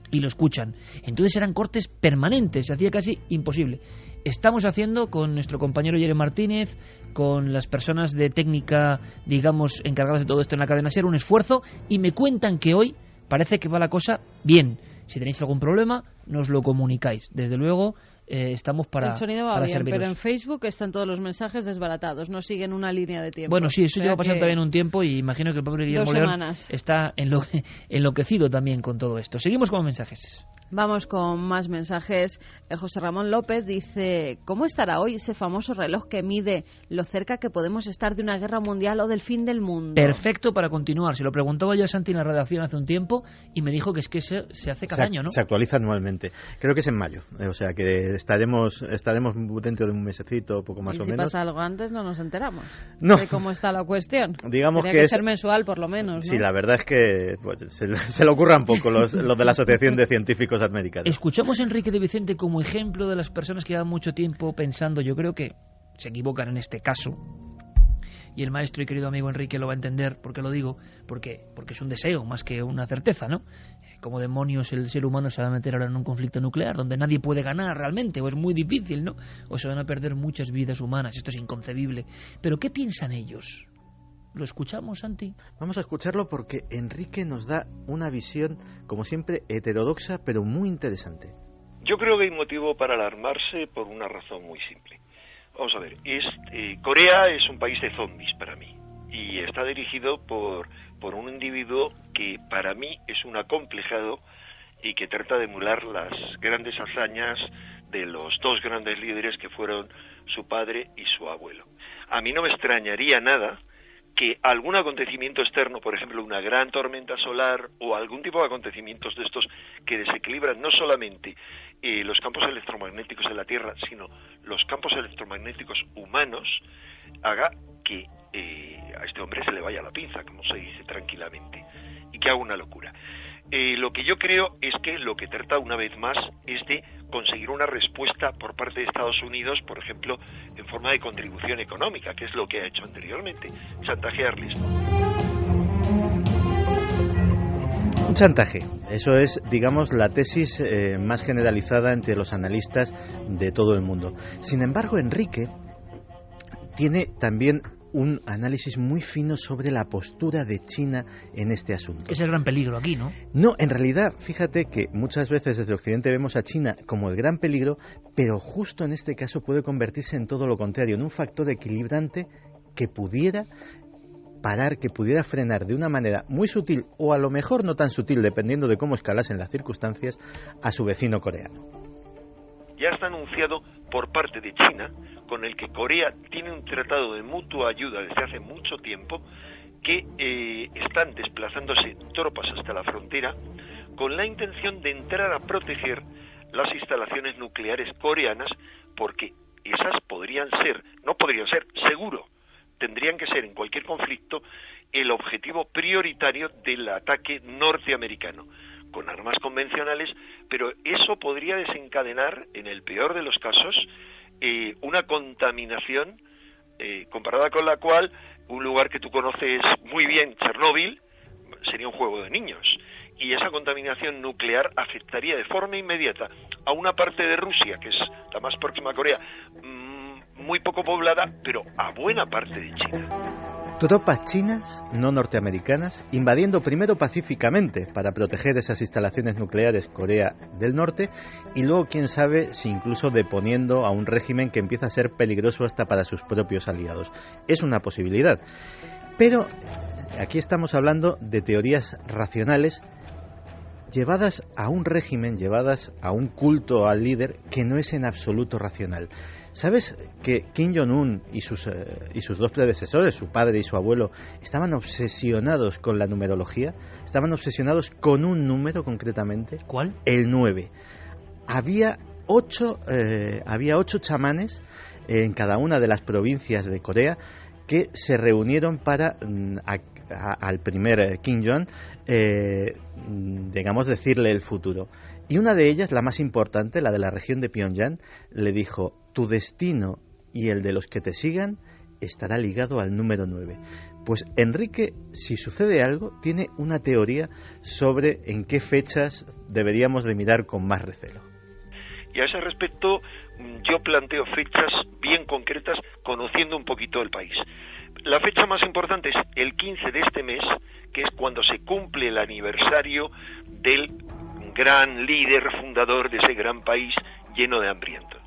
y lo escuchan. Entonces eran cortes permanentes, se hacía casi imposible. Estamos haciendo con nuestro compañero Jeremy Martínez, con las personas de técnica, digamos, encargadas de todo esto en la cadena SER, un esfuerzo, y me cuentan que hoy parece que va la cosa bien. Si tenéis algún problema, nos lo comunicáis. Desde luego, estamos para serviros. El sonido va bien, pero en Facebook están todos los mensajes desbaratados, no siguen una línea de tiempo. Bueno, sí, eso lleva pasando también un tiempo y imagino que el pobre Guillermo León está enloquecido también con todo esto. Seguimos con mensajes. Vamos con más mensajes. José Ramón López dice: ¿cómo estará hoy ese famoso reloj que mide lo cerca que podemos estar de una guerra mundial o del fin del mundo? Perfecto para continuar. Se lo preguntaba yo a Santi en la redacción hace un tiempo y me dijo que es que se hace cada año, ¿no? Se actualiza anualmente. Creo que es en mayo. O sea que estaremos dentro de un mesecito, poco más o menos. Si pasa algo antes no nos enteramos de cómo está la cuestión. Digamos Tendría que ser mensual por lo menos, ¿no? Sí, la verdad es que se le ocurran poco los de la Asociación de Científicos Americanos. Escuchamos a Enrique de Vicente como ejemplo de las personas que llevan mucho tiempo pensando. Yo creo que se equivocan en este caso. Y el maestro y querido amigo Enrique lo va a entender. ¿Por qué lo digo? Porque es un deseo más que una certeza, ¿no? ¿Cómo demonios el ser humano se va a meter ahora en un conflicto nuclear donde nadie puede ganar realmente? O es muy difícil, ¿no? O se van a perder muchas vidas humanas. Esto es inconcebible. Pero ¿qué piensan ellos? ¿Lo escuchamos, Santi? Vamos a escucharlo porque Enrique nos da una visión, como siempre, heterodoxa, pero muy interesante. Yo creo que hay motivo para alarmarse por una razón muy simple. Vamos a ver, Corea es un país de zombies para mí y está dirigido por un individuo que para mí es un acomplejado y que trata de emular las grandes hazañas de los dos grandes líderes que fueron su padre y su abuelo. A mí no me extrañaría nada que algún acontecimiento externo, por ejemplo una gran tormenta solar o algún tipo de acontecimientos de estos que desequilibran no solamente los campos electromagnéticos de la Tierra, sino los campos electromagnéticos humanos, haga que a este hombre se le vaya la pinza, como se dice tranquilamente, y que haga una locura. Lo que yo creo es que lo que trata una vez más es de conseguir una respuesta por parte de Estados Unidos, por ejemplo, en forma de contribución económica, que es lo que ha hecho anteriormente, chantajearles. Un chantaje, eso es, digamos, la tesis más generalizada entre los analistas de todo el mundo. Sin embargo, Enrique tiene también un análisis muy fino sobre la postura de China en este asunto. Es el gran peligro aquí, ¿no? No, en realidad, fíjate que muchas veces desde Occidente vemos a China como el gran peligro, pero justo en este caso puede convertirse en todo lo contrario, en un factor equilibrante que pudiera parar, que pudiera frenar de una manera muy sutil, o a lo mejor no tan sutil, dependiendo de cómo escalasen las circunstancias, a su vecino coreano. Ya está anunciado por parte de China, con el que Corea tiene un tratado de mutua ayuda desde hace mucho tiempo, que están desplazándose tropas hasta la frontera con la intención de entrar a proteger las instalaciones nucleares coreanas, porque esas seguro, tendrían que ser en cualquier conflicto el objetivo prioritario del ataque norteamericano, con armas convencionales, pero eso podría desencadenar, en el peor de los casos, una contaminación comparada con la cual un lugar que tú conoces muy bien, Chernóbil, sería un juego de niños, y esa contaminación nuclear afectaría de forma inmediata a una parte de Rusia, que es la más próxima a Corea, muy poco poblada, pero a buena parte de China. Tropas chinas, no norteamericanas, invadiendo primero pacíficamente para proteger esas instalaciones nucleares Corea del Norte y luego, quién sabe, si incluso deponiendo a un régimen que empieza a ser peligroso hasta para sus propios aliados. Es una posibilidad. Pero aquí estamos hablando de teorías racionales llevadas a un régimen, llevadas a un culto al líder que no es en absoluto racional. ¿Sabes que Kim Jong-un y sus dos predecesores, su padre y su abuelo, estaban obsesionados con la numerología? Estaban obsesionados con un número concretamente. ¿Cuál? El 9. Había 8 chamanes en cada una de las provincias de Corea que se reunieron para al primer Kim Jong, digamos, decirle el futuro. Y una de ellas, la más importante, la de la región de Pyongyang, le dijo: tu destino y el de los que te sigan estará ligado al número 9. Pues Enrique, si sucede algo, tiene una teoría sobre en qué fechas deberíamos de mirar con más recelo. Y a ese respecto, yo planteo fechas bien concretas, conociendo un poquito el país. La fecha más importante es el 15 de este mes, que es cuando se cumple el aniversario del gran líder fundador de ese gran país lleno de hambrientos.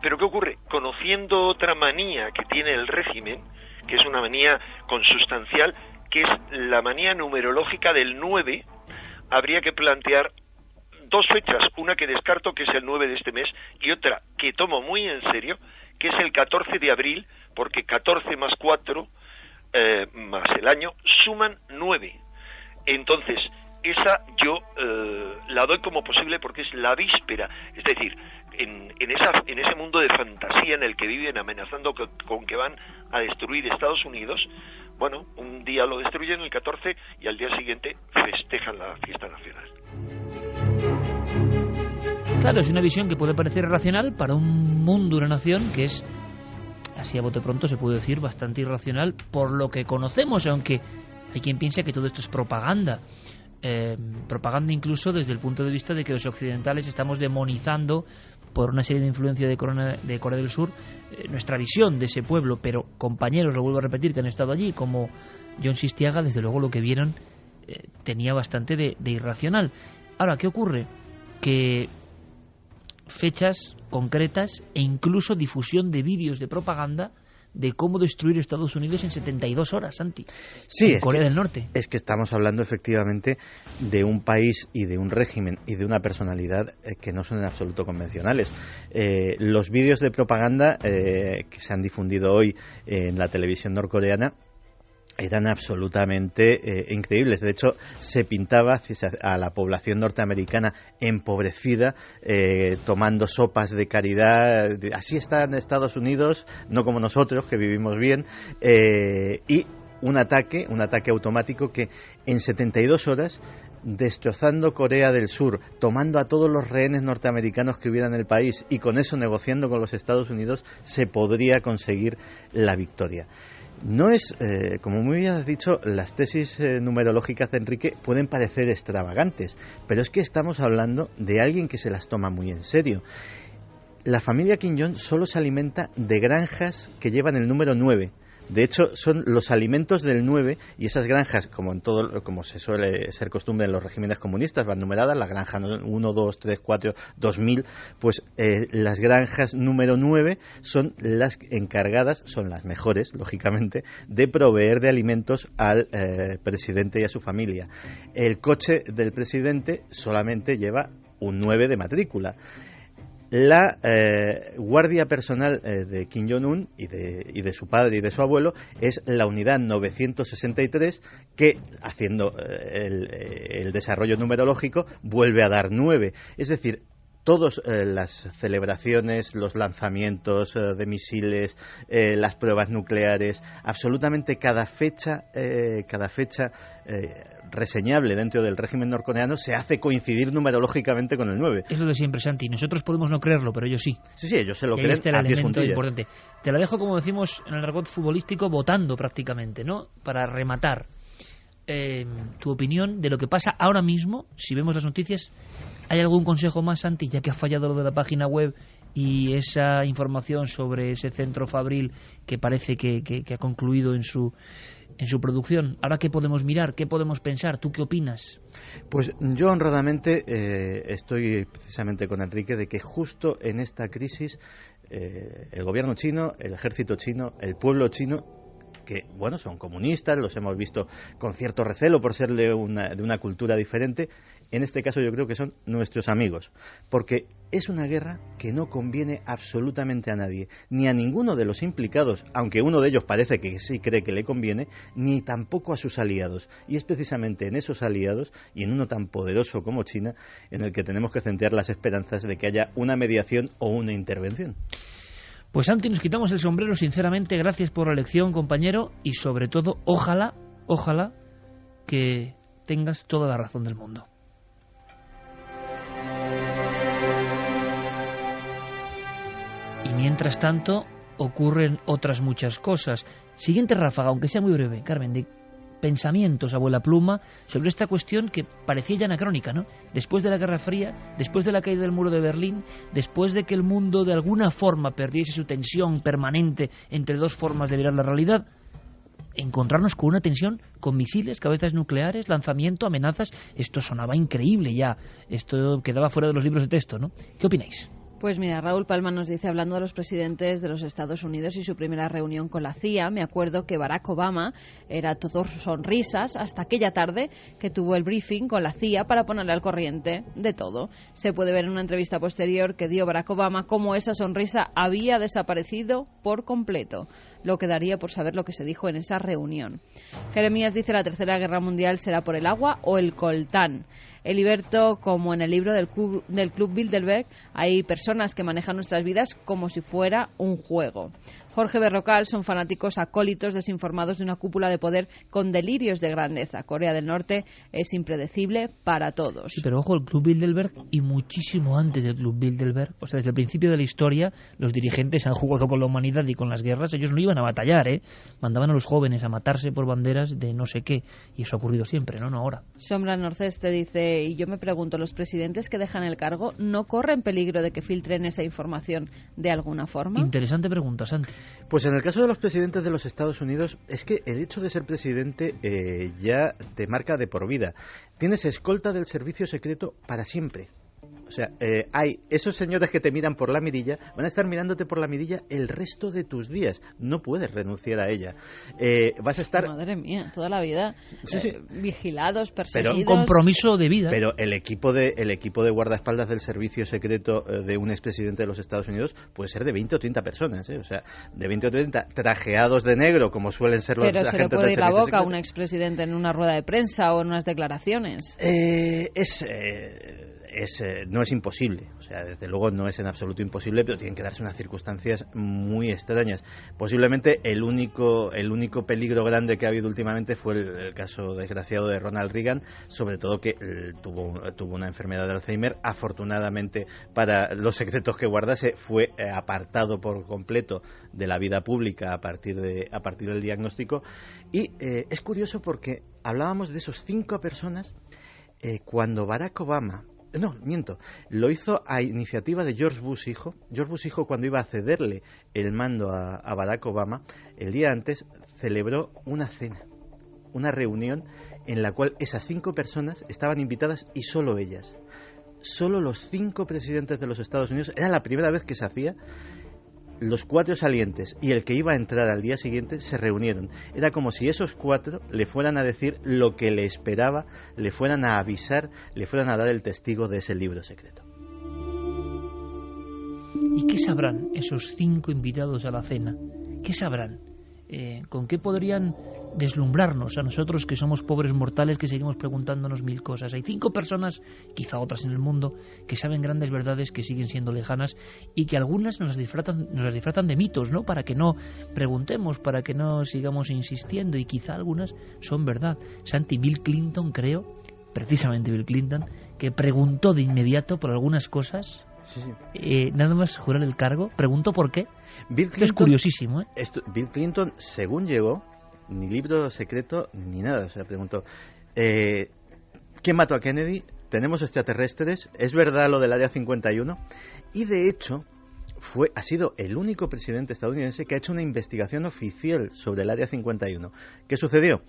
Pero ¿qué ocurre? Conociendo otra manía que tiene el régimen, que es una manía consustancial, que es la manía numerológica del 9, habría que plantear dos fechas, una que descarto, que es el 9 de este mes, y otra que tomo muy en serio, que es el 14 de abril, porque 14 más 4 más el año suman 9. Entonces, esa yo la doy como posible porque es la víspera, es decir, en ese mundo de fantasía en el que viven amenazando con que van a destruir Estados Unidos. Bueno, un día lo destruyen, el 14, y al día siguiente festejan la fiesta nacional. Claro, es una visión que puede parecer irracional para un mundo, una nación que es, así a bote pronto se puede decir, bastante irracional por lo que conocemos, aunque hay quien piensa que todo esto es propaganda. Propaganda incluso desde el punto de vista de que los occidentales estamos demonizando por una serie de influencia de Corea del Sur nuestra visión de ese pueblo, pero compañeros, lo vuelvo a repetir, que han estado allí, como John Sistiaga, desde luego lo que vieron tenía bastante de irracional. Ahora, ¿qué ocurre? Que fechas concretas e incluso difusión de vídeos de propaganda de cómo destruir Estados Unidos en 72 horas, Santi, sí, en Corea del Norte. Es que estamos hablando efectivamente de un país y de un régimen y de una personalidad que no son en absoluto convencionales. Los vídeos de propaganda que se han difundido hoy en la televisión norcoreana eran absolutamente increíbles. De hecho, se pintaba a la población norteamericana empobrecida, tomando sopas de caridad. Así está en Estados Unidos, no como nosotros, que vivimos bien. Y un ataque automático que en 72 horas, destrozando Corea del Sur, tomando a todos los rehenes norteamericanos que hubiera en el país y con eso negociando con los Estados Unidos, se podría conseguir la victoria. No es, como muy bien has dicho, las tesis numerológicas de Enrique pueden parecer extravagantes, pero es que estamos hablando de alguien que se las toma muy en serio. La familia Kim Jong solo se alimenta de granjas que llevan el número 9. De hecho, son los alimentos del 9, y esas granjas, como se suele ser costumbre en los regímenes comunistas, van numeradas, la granja 1, 2, 3, 4, 2000, pues las granjas número 9 son las encargadas, son las mejores, lógicamente, de proveer de alimentos al presidente y a su familia. El coche del presidente solamente lleva un 9 de matrícula. La guardia personal de Kim Jong-un y de su padre y de su abuelo es la unidad 963, que, haciendo el desarrollo numerológico, vuelve a dar 9. Es decir, todas las celebraciones, los lanzamientos de misiles, las pruebas nucleares, absolutamente cada fecha reseñable dentro del régimen norcoreano se hace coincidir numerológicamente con el 9. Es lo de siempre, Santi. Nosotros podemos no creerlo, pero ellos sí. Sí, ellos se lo creen. Este es el elemento importante. Te la dejo, como decimos en el argot futbolístico, votando prácticamente, ¿no? Para rematar. Tu opinión de lo que pasa ahora mismo, si vemos las noticias. ¿Hay algún consejo más, Santi, ya que ha fallado lo de la página web y esa información sobre ese centro fabril que parece que ha concluido en su producción? Ahora, ¿qué podemos mirar? ¿Qué podemos pensar? ¿Tú qué opinas? Pues yo honradamente estoy precisamente con Enrique de que justo en esta crisis el gobierno chino, el ejército chino, el pueblo chino que, bueno, son comunistas, los hemos visto con cierto recelo por ser de una cultura diferente. En este caso yo creo que son nuestros amigos, porque es una guerra que no conviene absolutamente a nadie, ni a ninguno de los implicados, aunque uno de ellos parece que sí cree que le conviene, ni tampoco a sus aliados. Y es precisamente en esos aliados, y en uno tan poderoso como China, en el que tenemos que centrar las esperanzas de que haya una mediación o una intervención. Pues Santi, nos quitamos el sombrero, sinceramente, gracias por la lección, compañero, y sobre todo, ojalá que tengas toda la razón del mundo. Y mientras tanto, ocurren otras muchas cosas. Siguiente ráfaga, aunque sea muy breve, Carmen, de pensamientos, abuela pluma, sobre esta cuestión que parecía ya anacrónica, ¿no? Después de la Guerra Fría, después de la caída del muro de Berlín, después de que el mundo de alguna forma perdiese su tensión permanente entre dos formas de mirar la realidad, encontrarnos con una tensión con misiles, cabezas nucleares, lanzamiento, amenazas. Esto sonaba increíble ya. Esto quedaba fuera de los libros de texto, ¿no? ¿Qué opináis? Pues mira, Raúl Palma nos dice, hablando de los presidentes de los Estados Unidos y su primera reunión con la CIA, me acuerdo que Barack Obama era todo sonrisas hasta aquella tarde que tuvo el briefing con la CIA para ponerle al corriente de todo. Se puede ver en una entrevista posterior que dio Barack Obama cómo esa sonrisa había desaparecido por completo. Lo que daría por saber lo que se dijo en esa reunión. Jeremías dice, la Tercera Guerra Mundial será por el agua o el coltán. Eliberto, como en el libro del Club Bilderberg, hay personas que manejan nuestras vidas como si fuera un juego. Jorge Berrocal son fanáticos acólitos desinformados de una cúpula de poder con delirios de grandeza. Corea del Norte es impredecible para todos. Sí, pero ojo, el Club Bilderberg y muchísimo antes del Club Bilderberg, o sea, desde el principio de la historia, los dirigentes han jugado con la humanidad y con las guerras. Ellos no iban a batallar, mandaban a los jóvenes a matarse por banderas de no sé qué, y eso ha ocurrido siempre, no ahora. Sombra Norceste dice, y yo me pregunto, ¿los presidentes que dejan el cargo no corren peligro de que filtren esa información de alguna forma? Interesante pregunta, Santi. Pues en el caso de los presidentes de los Estados Unidos, es que el hecho de ser presidente ya te marca de por vida. Tienes escolta del servicio secreto para siempre. O sea, hay esos señores que te miran por la mirilla, van a estar mirándote por la mirilla el resto de tus días. No puedes renunciar a ella. Vas a estar... Madre mía, toda la vida sí. Vigilados, perseguidos... Pero un compromiso de vida. Pero el equipo de guardaespaldas del servicio secreto de un expresidente de los Estados Unidos puede ser de 20 o 30 personas, O sea, de 20 o 30 trajeados de negro, como suelen ser los agentes del servicio secreto. Pero se le puede ir la boca a un expresidente en una rueda de prensa o en unas declaraciones. No es imposible, o sea, desde luego no es en absoluto imposible, pero tienen que darse unas circunstancias muy extrañas. Posiblemente el único peligro grande que ha habido últimamente fue el caso desgraciado de Ronald Reagan, sobre todo que tuvo una enfermedad de Alzheimer. Afortunadamente para los secretos que guardase fue apartado por completo de la vida pública a partir del diagnóstico. Y es curioso porque hablábamos de esos 5 personas cuando Barack Obama... No, miento. Lo hizo a iniciativa de George Bush hijo. George Bush hijo, cuando iba a cederle el mando a Barack Obama, el día antes celebró una cena, una reunión en la cual esas 5 personas estaban invitadas y solo ellas. Solo los 5 presidentes de los Estados Unidos. Era la primera vez que se hacía. Los 4 salientes y el que iba a entrar al día siguiente se reunieron. Era como si esos 4 le fueran a decir lo que le esperaba, le fueran a avisar, le fueran a dar el testigo de ese libro secreto. ¿Y qué sabrán esos 5 invitados a la cena? ¿Qué sabrán? ¿Con qué podrían deslumbrarnos a nosotros que somos pobres mortales que seguimos preguntándonos 1000 cosas? Hay 5 personas, quizá otras en el mundo, que saben grandes verdades que siguen siendo lejanas y que algunas nos las disfrazan de mitos, ¿no? Para que no preguntemos, para que no sigamos insistiendo, y quizá algunas son verdad. Santi, Bill Clinton, creo, precisamente Bill Clinton, que preguntó de inmediato por algunas cosas. Sí. Nada más jurar el cargo, preguntó por qué. Bill Clinton, es curiosísimo, Bill Clinton, según llegó, ni libro secreto ni nada. O sea, preguntó, ¿quién mató a Kennedy? ¿Tenemos extraterrestres? ¿Es verdad lo del Área 51? Y de hecho ha sido el único presidente estadounidense que ha hecho una investigación oficial sobre el Área 51. ¿Qué sucedió?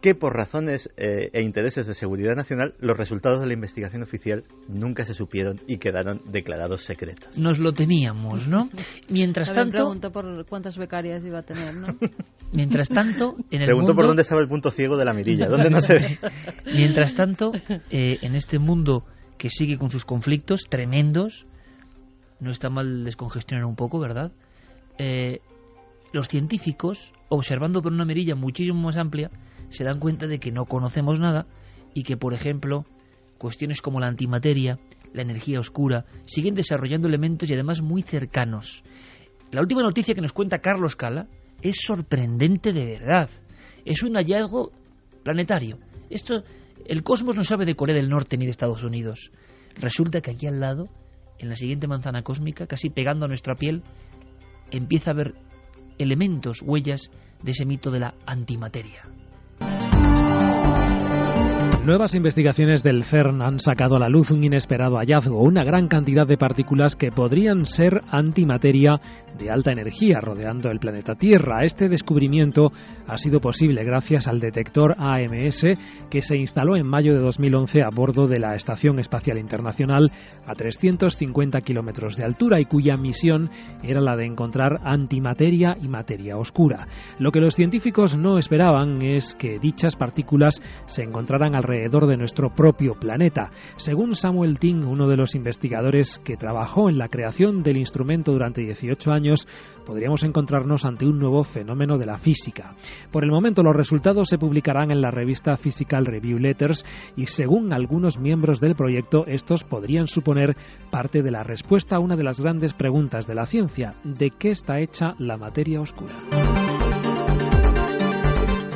que por razones e intereses de seguridad nacional los resultados de la investigación oficial nunca se supieron y quedaron declarados secretos. Nos lo temíamos, ¿no? Mientras tanto... pregunto por cuántas becarias iba a tener, ¿no? Mientras tanto, en el Pregunto mundo... por dónde estaba el punto ciego de la mirilla, ¿dónde no se ve? Mientras tanto, en este mundo que sigue con sus conflictos tremendos, no está mal descongestionar un poco, ¿verdad? Los científicos, observando por una mirilla muchísimo más amplia, se dan cuenta de que no conocemos nada y que, por ejemplo, cuestiones como la antimateria, la energía oscura, siguen desarrollando elementos y además muy cercanos. La última noticia que nos cuenta Carlos Cala es sorprendente de verdad. Es un hallazgo planetario. El cosmos no sabe de Corea del Norte ni de Estados Unidos. Resulta que aquí al lado, en la siguiente manzana cósmica, casi pegando a nuestra piel, empieza a haber elementos, huellas de ese mito de la antimateria. Nuevas investigaciones del CERN han sacado a la luz un inesperado hallazgo, una gran cantidad de partículas que podrían ser antimateria de alta energía rodeando el planeta Tierra. Este descubrimiento ha sido posible gracias al detector AMS que se instaló en mayo de 2011 a bordo de la Estación Espacial Internacional a 350 kilómetros de altura y cuya misión era la de encontrar antimateria y materia oscura. Lo que los científicos no esperaban es que dichas partículas se encontraran alrededor de nuestro propio planeta. Según Samuel Ting, uno de los investigadores que trabajó en la creación del instrumento durante 18 años, podríamos encontrarnos ante un nuevo fenómeno de la física. Por el momento, los resultados se publicarán en la revista Physical Review Letters y, según algunos miembros del proyecto, estos podrían suponer parte de la respuesta a una de las grandes preguntas de la ciencia: ¿de qué está hecha la materia oscura?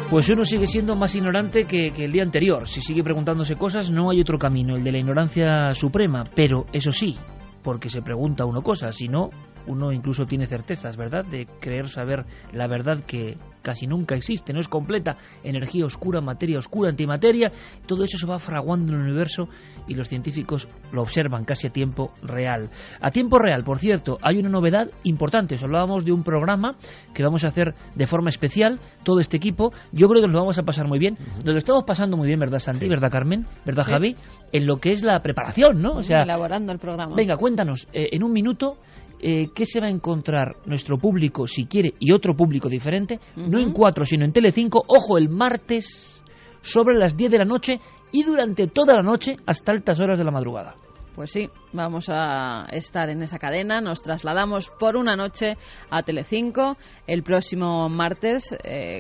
Pues uno sigue siendo más ignorante que el día anterior. Si sigue preguntándose cosas, no hay otro camino, el de la ignorancia suprema. Pero, eso sí, porque se pregunta uno cosas, si no, uno incluso tiene certezas, ¿verdad?, de creer saber la verdad que casi nunca existe, no es completa. Energía oscura, materia oscura, antimateria, todo eso se va fraguando en el universo y los científicos lo observan casi a tiempo real. A tiempo real, por cierto, hay una novedad importante. Os hablábamos de un programa que vamos a hacer de forma especial, todo este equipo. Yo creo que nos lo vamos a pasar muy bien. Nos lo estamos pasando muy bien, ¿verdad, Santi? Sí. ¿Verdad, Carmen? ¿Verdad, sí, Javi? En lo que es la preparación, ¿no? O sea, elaborando el programa. Venga, cuéntanos, en un minuto, ¿qué se va a encontrar nuestro público, si quiere, y otro público diferente? No en 4, sino en Telecinco. Ojo, el martes, sobre las 10 de la noche y durante toda la noche hasta altas horas de la madrugada. Pues sí, vamos a estar en esa cadena. Nos trasladamos por una noche a Telecinco el próximo martes,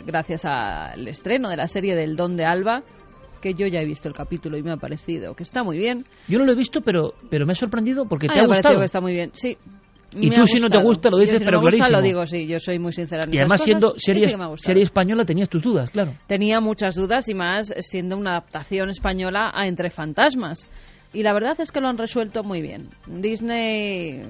gracias al estreno de la serie del Don de Alba, que yo ya he visto el capítulo y me ha parecido que está muy bien. Yo no lo he visto, pero me ha sorprendido porque te ha gustado. Me ha parecido que está muy bien, sí. Y tú, si no te gusta, lo dices, pero clarísimo. Si no me gusta, lo digo, sí, yo soy muy sincera en y además, siendo serie española, tenías tus dudas, claro. Tenía muchas dudas, y más siendo una adaptación española a Entre Fantasmas. Y la verdad es que lo han resuelto muy bien. Disney,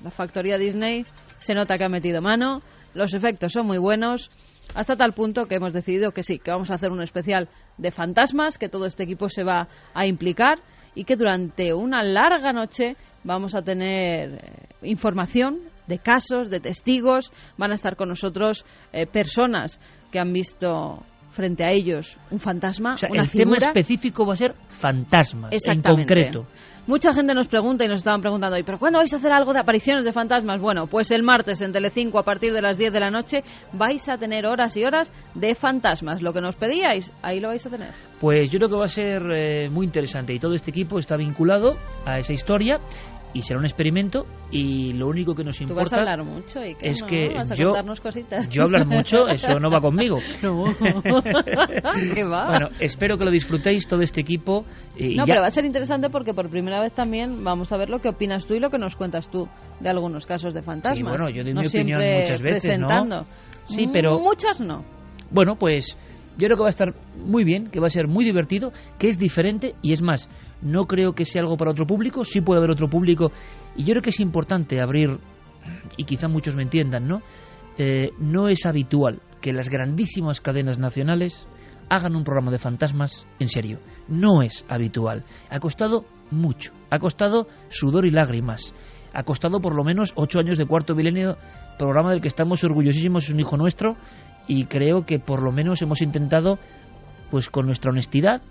la factoría Disney, se nota que ha metido mano, los efectos son muy buenos, hasta tal punto que hemos decidido que sí, que vamos a hacer un especial de fantasmas, que todo este equipo se va a implicar y que durante una larga noche vamos a tener información de casos, de testigos. Van a estar con nosotros personas que han visto frente a ellos un fantasma, o sea, una el figura. Tema específico va a ser fantasmas, en concreto. Mucha gente nos pregunta y nos estaban preguntando, ¿pero cuándo vais a hacer algo de apariciones de fantasmas? Bueno, pues el martes en Telecinco a partir de las 10 de la noche vais a tener horas y horas de fantasmas. Lo que nos pedíais, ahí lo vais a tener. Pues yo creo que va a ser muy interesante y todo este equipo está vinculado a esa historia. Y será un experimento y lo único que nos importa... Tú vas a hablar mucho y que es no, que vas a contarnos cositas. Yo hablar mucho, eso no va conmigo. No, ¿qué va? Bueno, espero que lo disfrutéis todo este equipo. Pero va a ser interesante porque por primera vez también vamos a ver lo que opinas tú y lo que nos cuentas tú de algunos casos de fantasmas. Sí, bueno, yo doy no mi opinión muchas veces, presentando. ¿no? Sí, pero... Muchas no. Bueno, pues... Yo creo que va a estar muy bien, que va a ser muy divertido, que es diferente y es más, no creo que sea algo para otro público, sí puede haber otro público y yo creo que es importante abrir, y quizá muchos me entiendan, ¿no? No es habitual que las grandísimas cadenas nacionales hagan un programa de fantasmas en serio, no es habitual. Ha costado mucho, ha costado sudor y lágrimas, ha costado por lo menos 8 años de Cuarto Milenio, programa del que estamos orgullosísimos, es un hijo nuestro. Y creo que por lo menos hemos intentado pues con nuestra honestidad,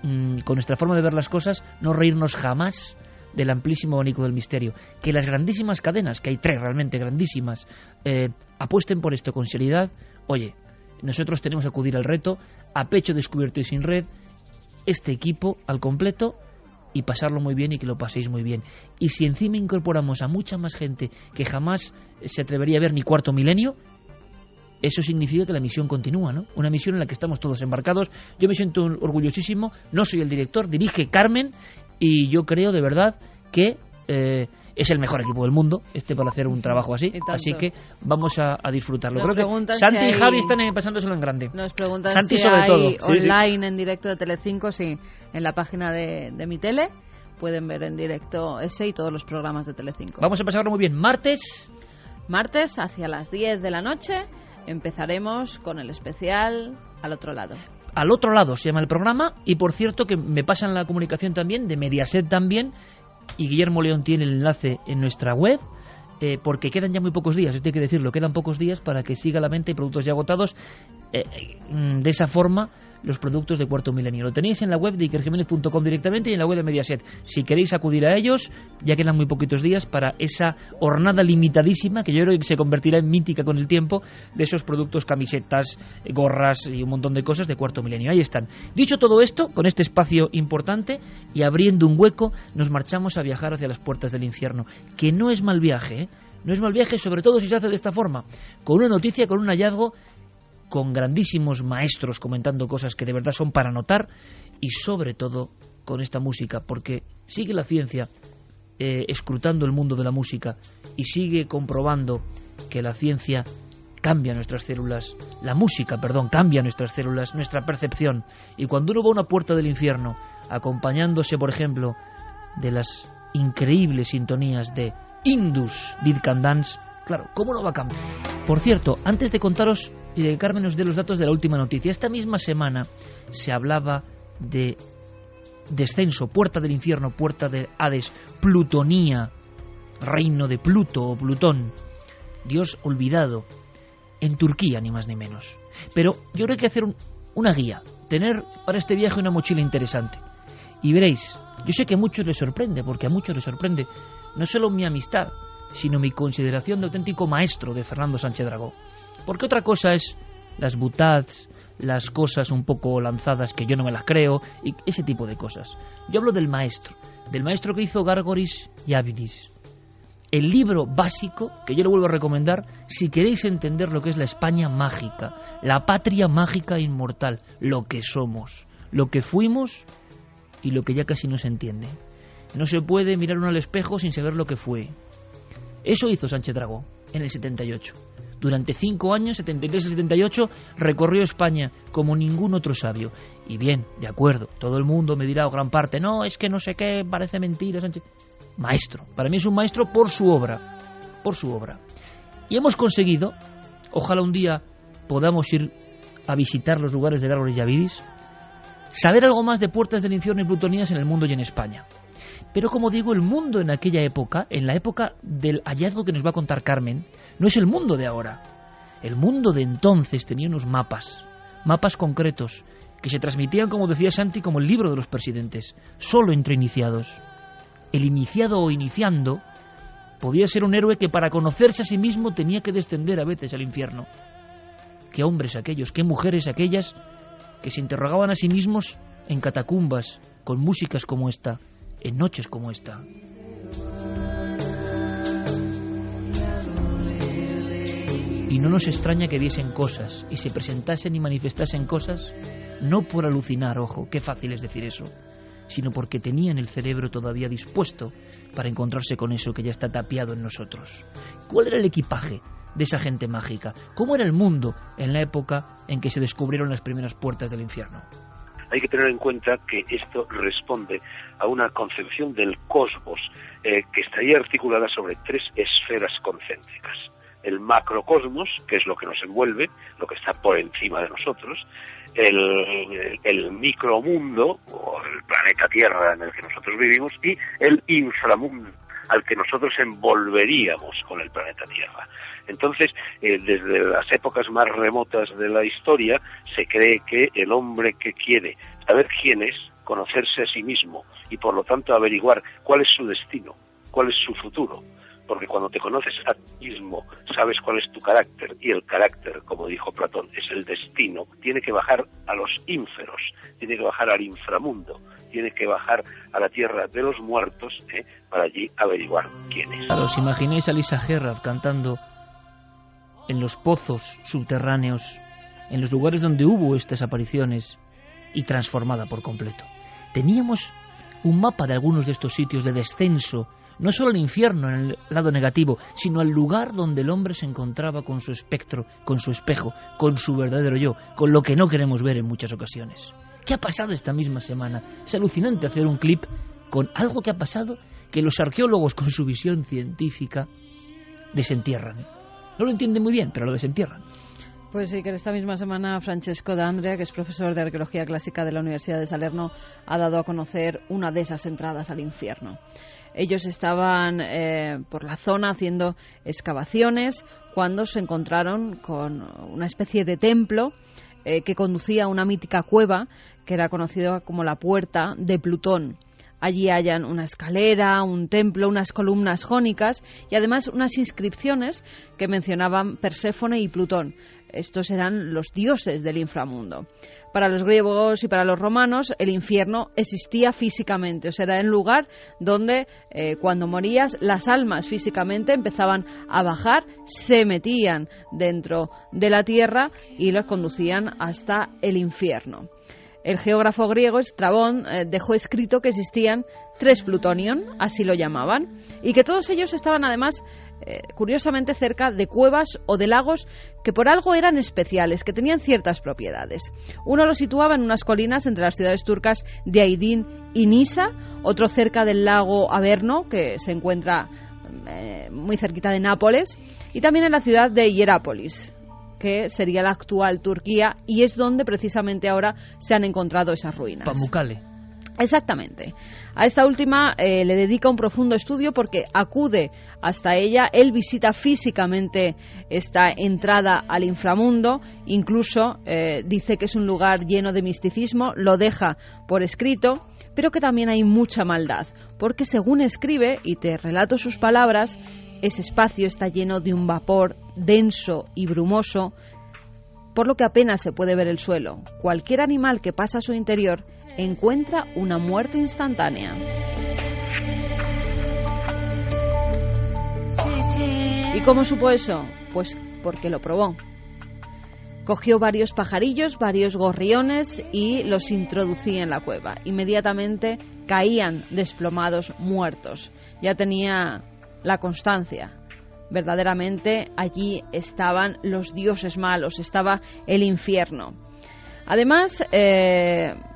con nuestra forma de ver las cosas, no reírnos jamás del amplísimo abanico del misterio. Que las grandísimas cadenas, que hay 3 realmente grandísimas, apuesten por esto con seriedad. Oye, nosotros tenemos que acudir al reto, a pecho descubierto y sin red, este equipo al completo, y pasarlo muy bien y que lo paséis muy bien. Y si encima incorporamos a mucha más gente que jamás se atrevería a ver ni cuarto milenio, eso significa que la misión continúa, ¿no? Una misión en la que estamos todos embarcados. Yo me siento orgullosísimo, no soy el director, dirige Carmen, y yo creo de verdad que es el mejor equipo del mundo para hacer un trabajo así, así que vamos a disfrutarlo. Nos creo que Santi y Javi están pasándoselo en grande. Nos preguntan Santi si sobre hay todo. online en directo de Telecinco, sí, en la página de mi tele pueden ver en directo ese y todos los programas de Telecinco. Vamos a pasarlo muy bien. Martes hacia las 10 de la noche empezaremos con el especial Al Otro Lado. Al Otro Lado se llama el programa, y por cierto que me pasan la comunicación también de Mediaset también, y Guillermo León tiene el enlace en nuestra web, porque quedan ya muy pocos días, esto hay que decirlo, quedan pocos días para que siga la venta y productos ya agotados. De esa forma, los productos de Cuarto Milenio lo tenéis en la web de ikerjimenez.com directamente y en la web de Mediaset. Si queréis acudir a ellos, ya quedan muy poquitos días para esa hornada limitadísima, que yo creo que se convertirá en mítica con el tiempo, de esos productos, camisetas, gorras y un montón de cosas de Cuarto Milenio. Ahí están. Dicho todo esto, con este espacio importante y abriendo un hueco, nos marchamos a viajar hacia las puertas del infierno, que no es mal viaje, ¿eh? No es mal viaje, sobre todo si se hace de esta forma, con una noticia, con un hallazgo, con grandísimos maestros comentando cosas que de verdad son para notar, y sobre todo con esta música, porque sigue la ciencia escrutando el mundo de la música y sigue comprobando que la ciencia cambia nuestras células, la música, perdón, cambia nuestras células, nuestra percepción, y cuando uno va a una puerta del infierno acompañándose, por ejemplo, de las increíbles sintonías de Indus Dead Can Dance, claro, ¿cómo no va a cambiar? Por cierto, antes de contaros y de que Carmen nos dé los datos de la última noticia, esta misma semana se hablaba de descenso, puerta del infierno, puerta de Hades, plutonía, reino de Pluto o Plutón, Dios olvidado, en Turquía ni más ni menos. Pero yo creo que hay que hacer una guía, tener para este viaje una mochila interesante. Y veréis, yo sé que a muchos les sorprende, porque a muchos les sorprende no solo mi amistad, sino mi consideración de auténtico maestro de Fernando Sánchez Dragó. Porque otra cosa es las boutades, las cosas un poco lanzadas que yo no me las creo, y ese tipo de cosas. Yo hablo del maestro que hizo Gárgoris y Ávilis. El libro básico, que yo le vuelvo a recomendar, si queréis entender lo que es la España mágica, la patria mágica e inmortal, lo que somos, lo que fuimos y lo que ya casi no se entiende. No se puede mirar uno al espejo sin saber lo que fue. Eso hizo Sánchez Dragó en el 78. Durante 5 años, 73 y 78, recorrió España como ningún otro sabio. Y bien, de acuerdo, todo el mundo me dirá, o gran parte, no, es que no sé qué, parece mentira, Sánchez. Maestro, para mí es un maestro por su obra. Y hemos conseguido, ojalá un día podamos ir a visitar los lugares de Gárgoris y Ávilis, saber algo más de puertas del infierno y plutonías en el mundo y en España. Pero como digo, el mundo en aquella época, en la época del hallazgo que nos va a contar Carmen, no es el mundo de ahora. El mundo de entonces tenía unos mapas concretos, que se transmitían, como decía Santi, como el libro de los presidentes, solo entre iniciados. El iniciado o iniciando podía ser un héroe que para conocerse a sí mismo tenía que descender a veces al infierno. Qué hombres aquellos, qué mujeres aquellas que se interrogaban a sí mismos en catacumbas, con músicas como esta, en noches como esta. Y no nos extraña que viesen cosas y se presentasen y manifestasen cosas, no por alucinar, ojo, qué fácil es decir eso, sino porque tenían el cerebro todavía dispuesto para encontrarse con eso que ya está tapiado en nosotros. ¿Cuál era el equipaje de esa gente mágica? ¿Cómo era el mundo en la época en que se descubrieron las primeras puertas del infierno? Hay que tener en cuenta que esto responde a una concepción del cosmos que estaría articulada sobre 3 esferas concéntricas. El macrocosmos, que es lo que nos envuelve, lo que está por encima de nosotros, el micromundo, o el planeta Tierra en el que nosotros vivimos, y el inframundo, al que nosotros envolveríamos con el planeta Tierra. Entonces, desde las épocas más remotas de la historia, se cree que el hombre que quiere saber quién es, conocerse a sí mismo y por lo tanto averiguar cuál es su destino, cuál es su futuro, porque cuando te conoces a ti mismo, sabes cuál es tu carácter, y el carácter, como dijo Platón, es el destino, tiene que bajar a los ínferos, tiene que bajar al inframundo, tiene que bajar a la tierra de los muertos, para allí averiguar quién es. Claro, ¿os imagináis a Lisa Gerrard cantando en los pozos subterráneos, en los lugares donde hubo estas apariciones, y transformada por completo? Teníamos un mapa de algunos de estos sitios de descenso, no solo al infierno en el lado negativo, sino al lugar donde el hombre se encontraba con su espectro, con su espejo, con su verdadero yo, con lo que no queremos ver en muchas ocasiones. ¿Qué ha pasado esta misma semana? Es alucinante hacer un clip con algo que ha pasado que los arqueólogos con su visión científica desentierran. No lo entienden muy bien, pero lo desentierran. Pues sí, que esta misma semana Francesco D'Andrea, que es profesor de Arqueología Clásica de la Universidad de Salerno, ha dado a conocer una de esas entradas al infierno. Ellos estaban por la zona haciendo excavaciones cuando se encontraron con una especie de templo que conducía a una mítica cueva que era conocida como la Puerta de Plutón. Allí hallan una escalera, un templo, unas columnas jónicas y además unas inscripciones que mencionaban Perséfone y Plutón. Estos eran los dioses del inframundo. Para los griegos y para los romanos el infierno existía físicamente, o sea, era el lugar donde cuando morías las almas físicamente empezaban a bajar, se metían dentro de la tierra y los conducían hasta el infierno. El geógrafo griego Estrabón dejó escrito que existían 3 Plutonion, así lo llamaban, y que todos ellos estaban además curiosamente cerca de cuevas o de lagos que por algo eran especiales, que tenían ciertas propiedades. Uno lo situaba en unas colinas entre las ciudades turcas de Aydin y Nisa, otro cerca del lago Averno, que se encuentra muy cerquita de Nápoles, y también en la ciudad de Hierápolis, que sería la actual Turquía, y es donde precisamente ahora se han encontrado esas ruinas. Pamukkale. Exactamente. A esta última le dedica un profundo estudio porque acude hasta ella, él visita físicamente esta entrada al inframundo, incluso dice que es un lugar lleno de misticismo, lo deja por escrito, pero que también hay mucha maldad, porque según escribe, y te relato sus palabras, ese espacio está lleno de un vapor denso y brumoso, por lo que apenas se puede ver el suelo. Cualquier animal que pasa a su interior encuentra una muerte instantánea. ¿Y cómo supo eso? Pues porque lo probó. Cogió varios pajarillos, varios gorriones y los introducía en la cueva. Inmediatamente caían desplomados muertos. Ya tenía la constancia. Verdaderamente allí estaban los dioses malos, estaba el infierno. Además,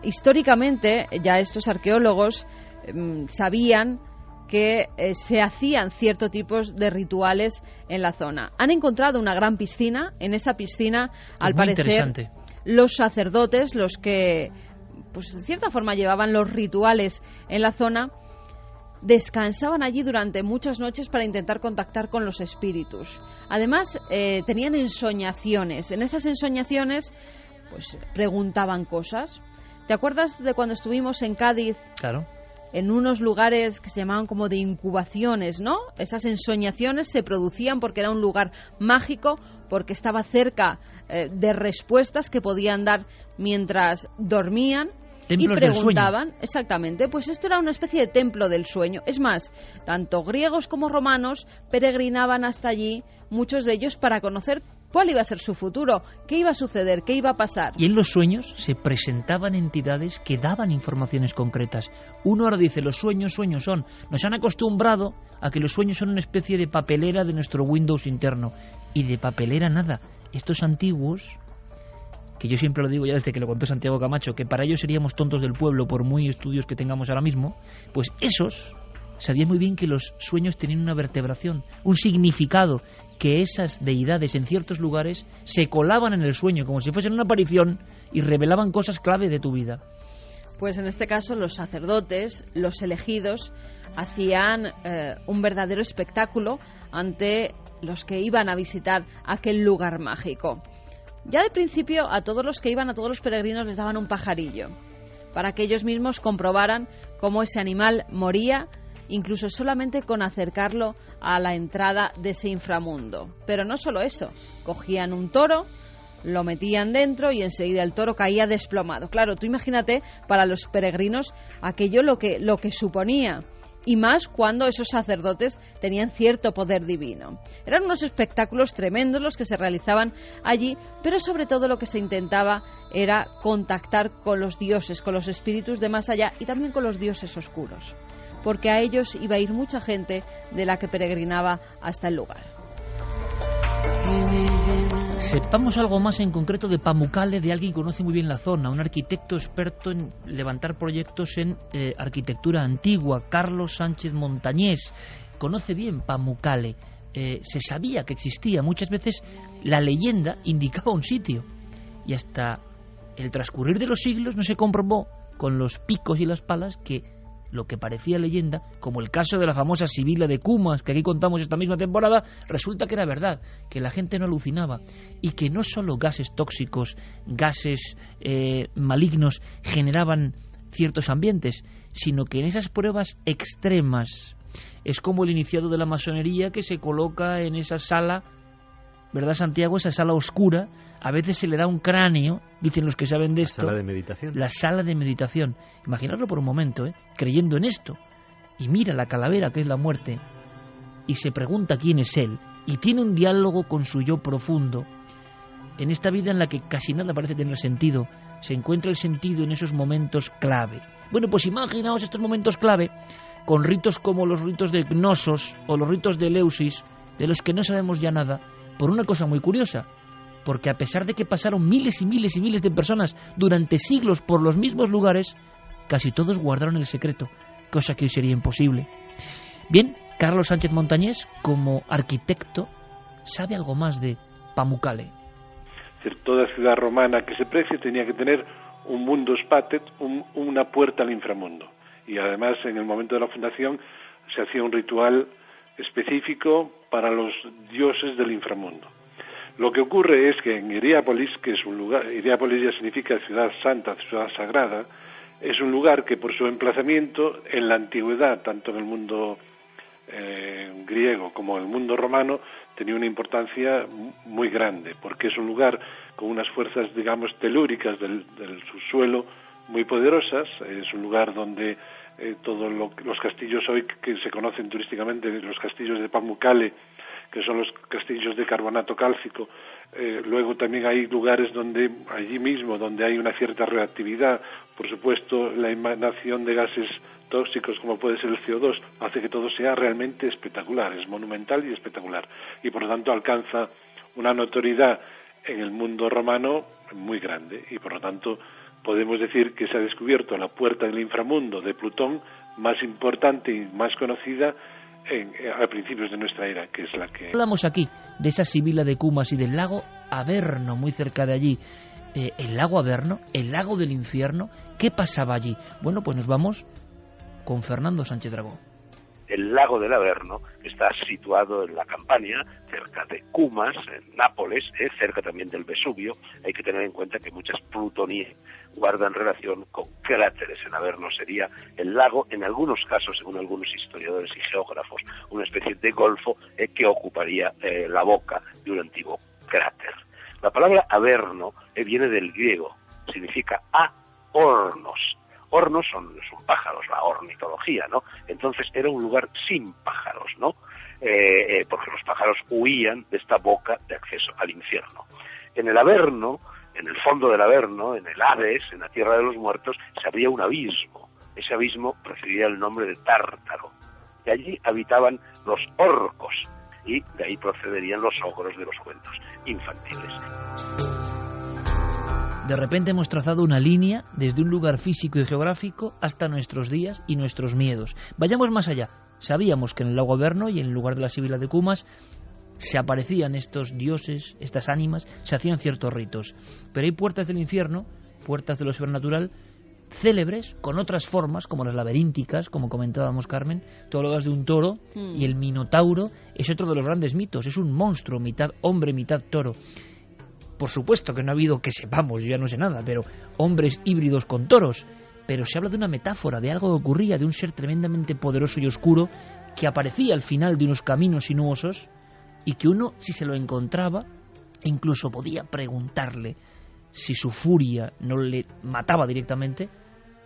históricamente ya estos arqueólogos sabían que se hacían ciertos tipos de rituales en la zona. Han encontrado una gran piscina. En esa piscina, al parecer, los sacerdotes, los que pues de cierta forma llevaban los rituales en la zona, descansaban allí durante muchas noches para intentar contactar con los espíritus. Además, tenían ensoñaciones. En esas ensoñaciones pues preguntaban cosas. ¿Te acuerdas de cuando estuvimos en Cádiz? Claro. En unos lugares que se llamaban como de incubaciones, ¿no? Esas ensoñaciones se producían porque era un lugar mágico, porque estaba cerca de respuestas que podían dar mientras dormían. Templos y preguntaban, exactamente, pues esto era una especie de templo del sueño. Es más, tanto griegos como romanos peregrinaban hasta allí, muchos de ellos para conocer cuál iba a ser su futuro, qué iba a suceder, qué iba a pasar. Y en los sueños se presentaban entidades que daban informaciones concretas. Uno ahora dice, los sueños son. Nos han acostumbrado a que los sueños son una especie de papelera de nuestro Windows interno. Y de papelera nada. Estos antiguos, que yo siempre lo digo ya desde que lo contó Santiago Camacho, que para ellos seríamos tontos del pueblo por muy estudios que tengamos ahora mismo, pues esos sabían muy bien que los sueños tenían una vertebración, un significado, que esas deidades en ciertos lugares se colaban en el sueño como si fuesen una aparición y revelaban cosas clave de tu vida. Pues en este caso los sacerdotes, los elegidos, hacían un verdadero espectáculo ante los que iban a visitar aquel lugar mágico. Ya de principio a todos los que iban, a todos los peregrinos, les daban un pajarillo para que ellos mismos comprobaran cómo ese animal moría, incluso solamente con acercarlo a la entrada de ese inframundo. Pero no solo eso, cogían un toro, lo metían dentro y enseguida el toro caía desplomado. Claro, tú imagínate para los peregrinos aquello lo que suponía, y más cuando esos sacerdotes tenían cierto poder divino. Eran unos espectáculos tremendos los que se realizaban allí, pero sobre todo lo que se intentaba era contactar con los dioses, con los espíritus de más allá y también con los dioses oscuros, porque a ellos iba a ir mucha gente de la que peregrinaba hasta el lugar. Sepamos algo más en concreto de Pamukkale, de alguien que conoce muy bien la zona, un arquitecto experto en levantar proyectos en arquitectura antigua, Carlos Sánchez Montañés. Conoce bien Pamukkale, se sabía que existía, muchas veces la leyenda indicaba un sitio y hasta el transcurrir de los siglos no se comprobó con los picos y las palas que lo que parecía leyenda, como el caso de la famosa Sibila de Cumas, que aquí contamos esta misma temporada, resulta que era verdad, que la gente no alucinaba y que no solo gases tóxicos, gases malignos generaban ciertos ambientes, sino que en esas pruebas extremas es como el iniciado de la masonería que se coloca en esa sala, ¿verdad, Santiago? Esa sala oscura, a veces se le da un cráneo, dicen los que saben de esto. La sala de meditación. La sala de meditación. Imaginadlo por un momento, creyendo en esto. Y mira la calavera que es la muerte y se pregunta quién es él. Y tiene un diálogo con su yo profundo. En esta vida en la que casi nada parece tener sentido, se encuentra el sentido en esos momentos clave. Bueno, pues imaginaos estos momentos clave con ritos como los ritos de Gnosos o los ritos de Eleusis, de los que no sabemos ya nada, por una cosa muy curiosa. Porque a pesar de que pasaron miles y miles y miles de personas durante siglos por los mismos lugares, casi todos guardaron el secreto, cosa que hoy sería imposible. Bien, Carlos Sánchez Montañés, como arquitecto, sabe algo más de Pamukkale. Toda ciudad romana que se precie tenía que tener un mundus patet, una puerta al inframundo. Y además, en el momento de la fundación, se hacía un ritual específico para los dioses del inframundo. Lo que ocurre es que en Hierápolis, que es un lugar, Hierápolis ya significa ciudad santa, ciudad sagrada, es un lugar que por su emplazamiento en la antigüedad, tanto en el mundo griego como en el mundo romano, tenía una importancia muy grande, porque es un lugar con unas fuerzas, digamos, telúricas del subsuelo muy poderosas, es un lugar donde todos los castillos hoy que se conocen turísticamente, los castillos de Pamukkale, que son los castillos de carbonato cálcico. Luego también hay lugares donde, allí mismo, donde hay una cierta reactividad. Por supuesto, la emanación de gases tóxicos, como puede ser el CO2, hace que todo sea realmente espectacular, es monumental y espectacular. Y por lo tanto alcanza una notoriedad en el mundo romano muy grande. Y por lo tanto podemos decir que se ha descubierto la puerta del inframundo de Plutón más importante y más conocida a principios de nuestra era, que es la que... Hablamos aquí de esa Sibila de Cumas y del lago Averno, muy cerca de allí. El lago Averno, el lago del infierno, ¿qué pasaba allí? Bueno, pues nos vamos con Fernando Sánchez Dragó. El lago del Averno está situado en la Campania, cerca de Cumas, en Nápoles, cerca también del Vesubio. Hay que tener en cuenta que muchas plutonías guardan relación con cráteres. En Averno sería el lago, en algunos casos, según algunos historiadores y geógrafos, una especie de golfo que ocuparía la boca de un antiguo cráter. La palabra Averno viene del griego, significa hornos. Hornos son pájaros, la ornitología, ¿no? Entonces era un lugar sin pájaros, ¿no? Porque los pájaros huían de esta boca de acceso al infierno. En el Averno, en el fondo del Averno, en el Hades, en la tierra de los muertos, se abría un abismo. Ese abismo recibía el nombre de Tártaro. Y allí habitaban los orcos, y de ahí procederían los ogros de los cuentos infantiles. De repente hemos trazado una línea desde un lugar físico y geográfico hasta nuestros días y nuestros miedos. Vayamos más allá. Sabíamos que en el lago Averno y en el lugar de la Sibila de Cumas se aparecían estos dioses, estas ánimas, se hacían ciertos ritos. Pero hay puertas del infierno, puertas de lo sobrenatural, célebres, con otras formas, como las laberínticas, como comentábamos, Carmen. Tú hablabas de un toro, y el Minotauro es otro de los grandes mitos. Es un monstruo, mitad hombre, mitad toro. Por supuesto que no ha habido, que sepamos, yo ya no sé nada, pero hombres híbridos con toros. Pero se habla de una metáfora, de algo que ocurría, de un ser tremendamente poderoso y oscuro que aparecía al final de unos caminos sinuosos y que uno, si se lo encontraba, incluso podía preguntarle si su furia no le mataba directamente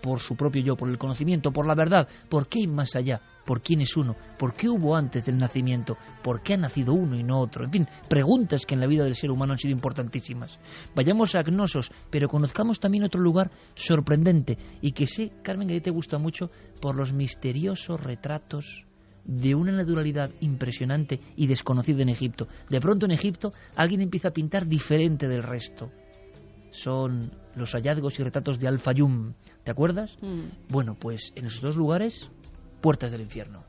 por su propio yo, por el conocimiento, por la verdad. ¿Por qué hay más allá? ¿Por quién es uno? ¿Por qué hubo antes del nacimiento? ¿Por qué ha nacido uno y no otro? En fin, preguntas que en la vida del ser humano han sido importantísimas. Vayamos a Cnosos, pero conozcamos también otro lugar sorprendente y que sé, Carmen, que a ti te gusta mucho por los misteriosos retratos de una naturalidad impresionante y desconocida en Egipto. De pronto en Egipto alguien empieza a pintar diferente del resto. Son los hallazgos y retratos de Al-Fayum. ¿Te acuerdas? Bueno, pues en esos dos lugares, puertas del infierno.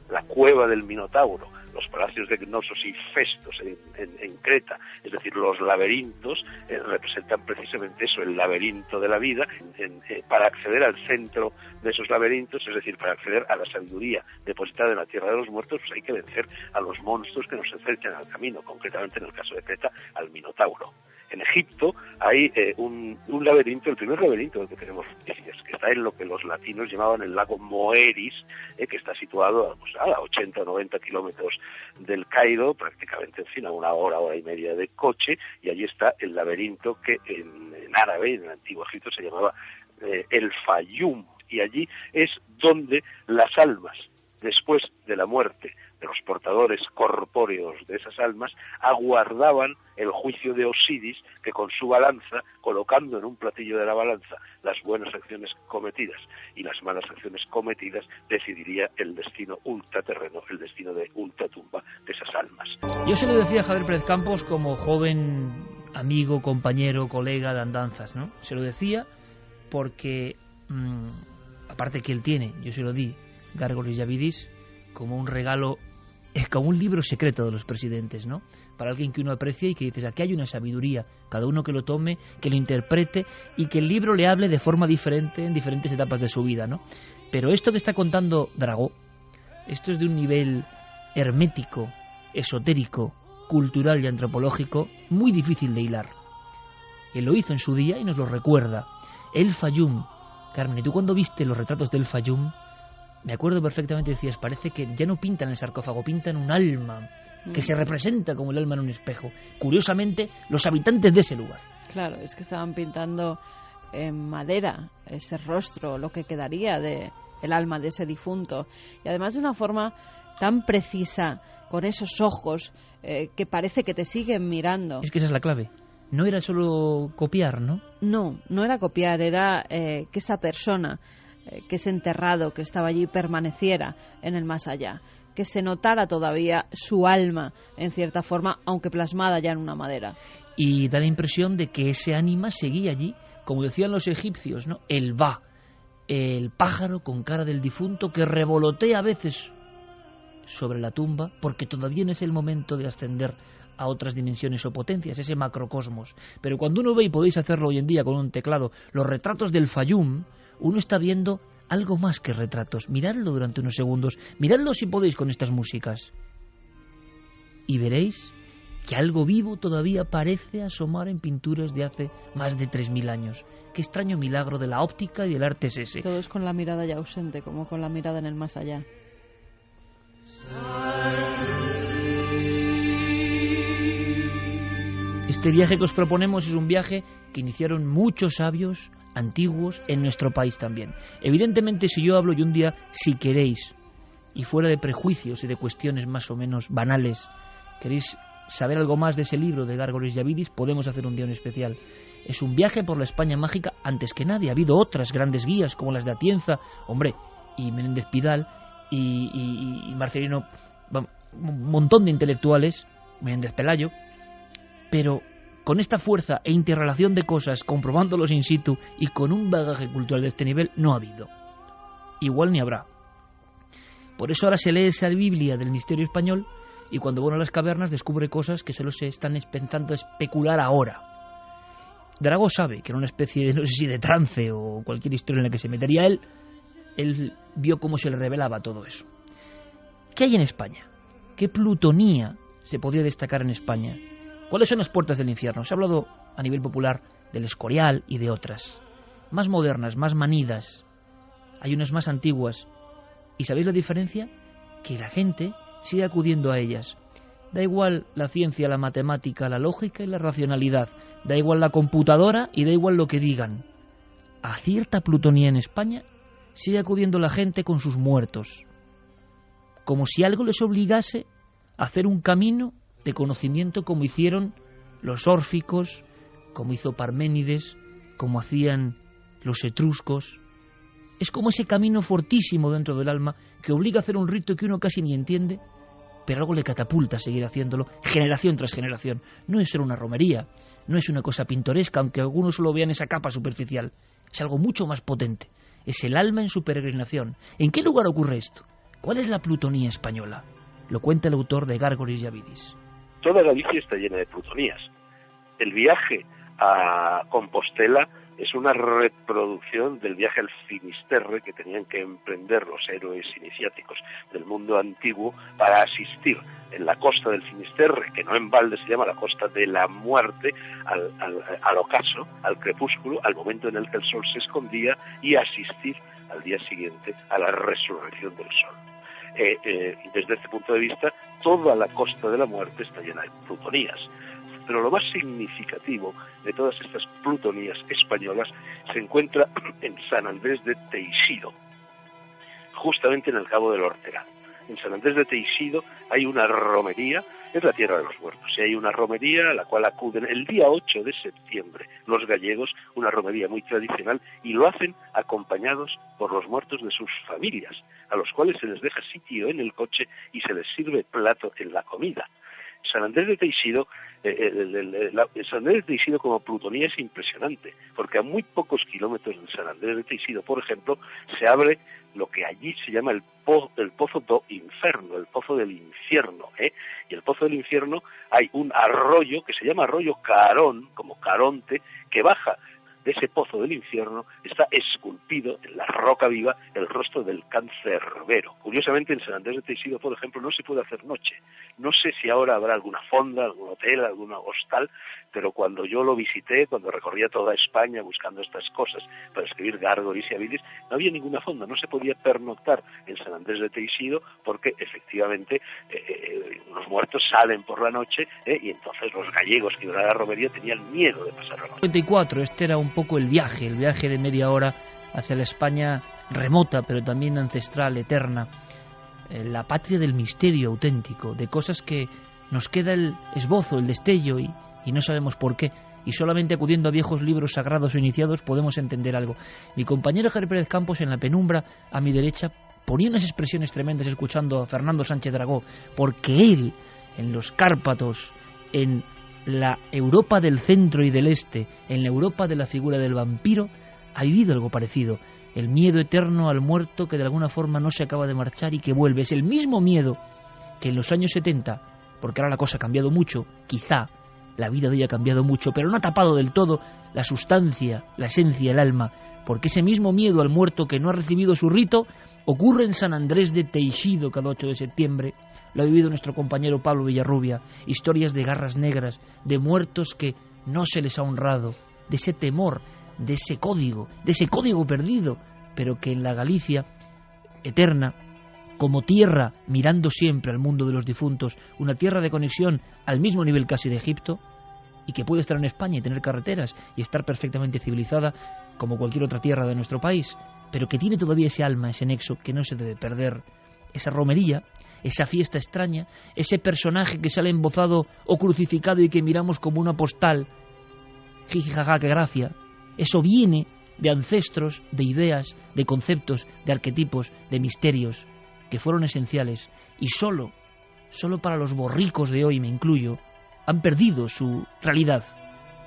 La cueva del Minotauro, los palacios de Cnosos y Festos en Creta, es decir, los laberintos, representan precisamente eso, el laberinto de la vida. Para acceder al centro de esos laberintos, es decir, para acceder a la sabiduría depositada en la tierra de los muertos, pues hay que vencer a los monstruos que nos acechan al camino, concretamente en el caso de Creta, al Minotauro. En Egipto hay un laberinto, el primer laberinto del que tenemos noticias, que está en lo que los latinos llamaban el lago Moeris, que está situado a 80 o 90 kilómetros del Cairo, prácticamente, en fin, a una hora y media de coche, y allí está el laberinto que en árabe, en el antiguo Egipto, se llamaba el Fayum, y allí es donde las almas, después de la muerte de los portadores corpóreos de esas almas, aguardaban el juicio de Osiris, que con su balanza, colocando en un platillo de la balanza las buenas acciones cometidas y las malas acciones cometidas, decidiría el destino ultraterreno, el destino de ultratumba de esas almas. Yo se lo decía a Javier Pérez Campos como joven amigo, compañero, colega de andanzas, ¿no? Se lo decía porque, aparte que él tiene, yo se lo di, Gárgoles Yavidis, como un regalo, es como un libro secreto de los presidentes, ¿no? Para alguien que uno aprecia y que dices, aquí hay una sabiduría, cada uno que lo tome, que lo interprete y que el libro le hable de forma diferente en diferentes etapas de su vida, ¿no? Pero esto que está contando Dragó, esto es de un nivel hermético, esotérico, cultural y antropológico muy difícil de hilar. Él lo hizo en su día y nos lo recuerda. El Fayum, Carmen, ¿y tú cuando viste los retratos del Fayum? Me acuerdo perfectamente, decías, parece que ya no pintan el sarcófago, pintan un alma, que se representa como el alma en un espejo. Curiosamente, los habitantes de ese lugar. Claro, es que estaban pintando en madera ese rostro, lo que quedaría de el alma de ese difunto. Y además de una forma tan precisa, con esos ojos que parece que te siguen mirando. Es que esa es la clave. No era solo copiar, ¿no? No era copiar, era que esa persona que ese enterrado que estaba allí permaneciera en el más allá, que se notara todavía su alma en cierta forma, aunque plasmada ya en una madera. Y da la impresión de que ese ánima seguía allí, como decían los egipcios, ¿no? El Ba, el pájaro con cara del difunto que revolotea a veces sobre la tumba, porque todavía no es el momento de ascender a otras dimensiones o potencias, ese macrocosmos. Pero cuando uno ve, y podéis hacerlo hoy en día con un teclado, los retratos del Fayum, uno está viendo algo más que retratos. Miradlo durante unos segundos, miradlo si podéis con estas músicas, y veréis que algo vivo todavía parece asomar en pinturas de hace más de 3000 años. Qué extraño milagro de la óptica y del arte es ese. Todo es con la mirada ya ausente, como con la mirada en el más allá. Este viaje que os proponemos es un viaje que iniciaron muchos sabios antiguos en nuestro país también. Evidentemente, si yo hablo y un día, si queréis, y fuera de prejuicios y de cuestiones más o menos banales, queréis saber algo más de ese libro de Gárgoles Yavidis, podemos hacer un día en especial. Es un viaje por la España mágica antes que nadie. Ha habido otras grandes guías como las de Atienza, hombre, y Menéndez Pidal y Marcelino, un montón de intelectuales, Menéndez Pelayo, pero con esta fuerza e interrelación de cosas, comprobándolos in situ y con un bagaje cultural de este nivel, no ha habido. Igual ni habrá. Por eso ahora se lee esa Biblia del misterio español y cuando va a las cavernas descubre cosas que solo se están pensando especular ahora. Dragó sabe que era una especie de, no sé si de trance o cualquier historia en la que se metería él vio cómo se le revelaba todo eso. ¿Qué hay en España? ¿Qué plutonía se podría destacar en España? ¿Cuáles son las puertas del infierno? Se ha hablado a nivel popular del Escorial y de otras. Más modernas, más manidas. Hay unas más antiguas. ¿Y sabéis la diferencia? Que la gente sigue acudiendo a ellas. Da igual la ciencia, la matemática, la lógica y la racionalidad. Da igual la computadora y da igual lo que digan. A cierta plutonía en España sigue acudiendo la gente con sus muertos. Como si algo les obligase a hacer un camino de conocimiento como hicieron los órficos, como hizo Parménides, como hacían los etruscos. Es como ese camino fortísimo dentro del alma que obliga a hacer un rito que uno casi ni entiende, pero algo le catapulta a seguir haciéndolo generación tras generación. No es solo una romería, no es una cosa pintoresca, aunque algunos solo vean esa capa superficial. Es algo mucho más potente. Es el alma en su peregrinación. ¿En qué lugar ocurre esto? ¿Cuál es la plutonía española? Lo cuenta el autor de Gárgoris y Avidis. Toda Galicia está llena de plutonías. El viaje a Compostela es una reproducción del viaje al Finisterre que tenían que emprender los héroes iniciáticos del mundo antiguo para asistir en la costa del Finisterre, que no en balde se llama la costa de la muerte, al ocaso, al crepúsculo, al momento en el que el sol se escondía, y asistir al día siguiente a la resurrección del sol. Desde este punto de vista, toda la costa de la muerte está llena de plutonías. Pero lo más significativo de todas estas plutonías españolas se encuentra en San Andrés de Teixido, justamente en el Cabo del Ortegal. En San Andrés de Teixido hay una romería, es la tierra de los muertos, y hay una romería a la cual acuden el día 8 de septiembre los gallegos, una romería muy tradicional, y lo hacen acompañados por los muertos de sus familias, a los cuales se les deja sitio en el coche y se les sirve plato en la comida. San Andrés de Teixido, San Andrés de Teixido como plutonía es impresionante, porque a muy pocos kilómetros de San Andrés de Teixido, por ejemplo, se abre lo que allí se llama el Pozo do Inferno, el Pozo del Infierno, Y el Pozo del Infierno hay un arroyo que se llama arroyo Carón, como Caronte, que baja de ese Pozo del Infierno, está esculpido en la roca viva el rostro del cancerbero. Curiosamente, en San Andrés de Teixido, por ejemplo, no se puede hacer noche. No sé si ahora habrá alguna fonda, algún hotel, alguna hostal, pero cuando yo lo visité, cuando recorría toda España buscando estas cosas para escribir Gárgoris y Avidis, no había ninguna fonda, no se podía pernoctar en San Andrés de Teixido porque efectivamente los muertos salen por la noche y entonces los gallegos que iban a la romería tenían miedo de pasar la noche. 54, este era un poco el viaje de media hora hacia la España remota, pero también ancestral, eterna, la patria del misterio auténtico, de cosas que nos queda el esbozo, el destello y no sabemos por qué, y solamente acudiendo a viejos libros sagrados o iniciados podemos entender algo. Mi compañero Javier Pérez Campos, en la penumbra a mi derecha, ponía unas expresiones tremendas escuchando a Fernando Sánchez Dragó, porque él, en los Cárpatos, en la Europa del centro y del este, en la Europa de la figura del vampiro, ha vivido algo parecido. El miedo eterno al muerto que de alguna forma no se acaba de marchar y que vuelve. Es el mismo miedo que en los años 70, porque ahora la cosa ha cambiado mucho, quizá la vida de ella ha cambiado mucho, pero no ha tapado del todo la sustancia, la esencia, el alma, porque ese mismo miedo al muerto que no ha recibido su rito ocurre en San Andrés de Teixido cada 8 de septiembre. Lo ha vivido nuestro compañero Pablo Villarrubia. Historias de garras negras, de muertos que no se les ha honrado, de ese temor, de ese código perdido, pero que en la Galicia eterna, como tierra mirando siempre al mundo de los difuntos, una tierra de conexión al mismo nivel casi de Egipto, y que puede estar en España y tener carreteras y estar perfectamente civilizada como cualquier otra tierra de nuestro país, pero que tiene todavía ese alma, ese nexo que no se debe perder, esa romería, esa fiesta extraña, ese personaje que sale embozado o crucificado y que miramos como una postal, jijijaja, qué gracia. Eso viene de ancestros, de ideas, de conceptos, de arquetipos, de misterios que fueron esenciales y solo para los borricos de hoy, me incluyo, han perdido su realidad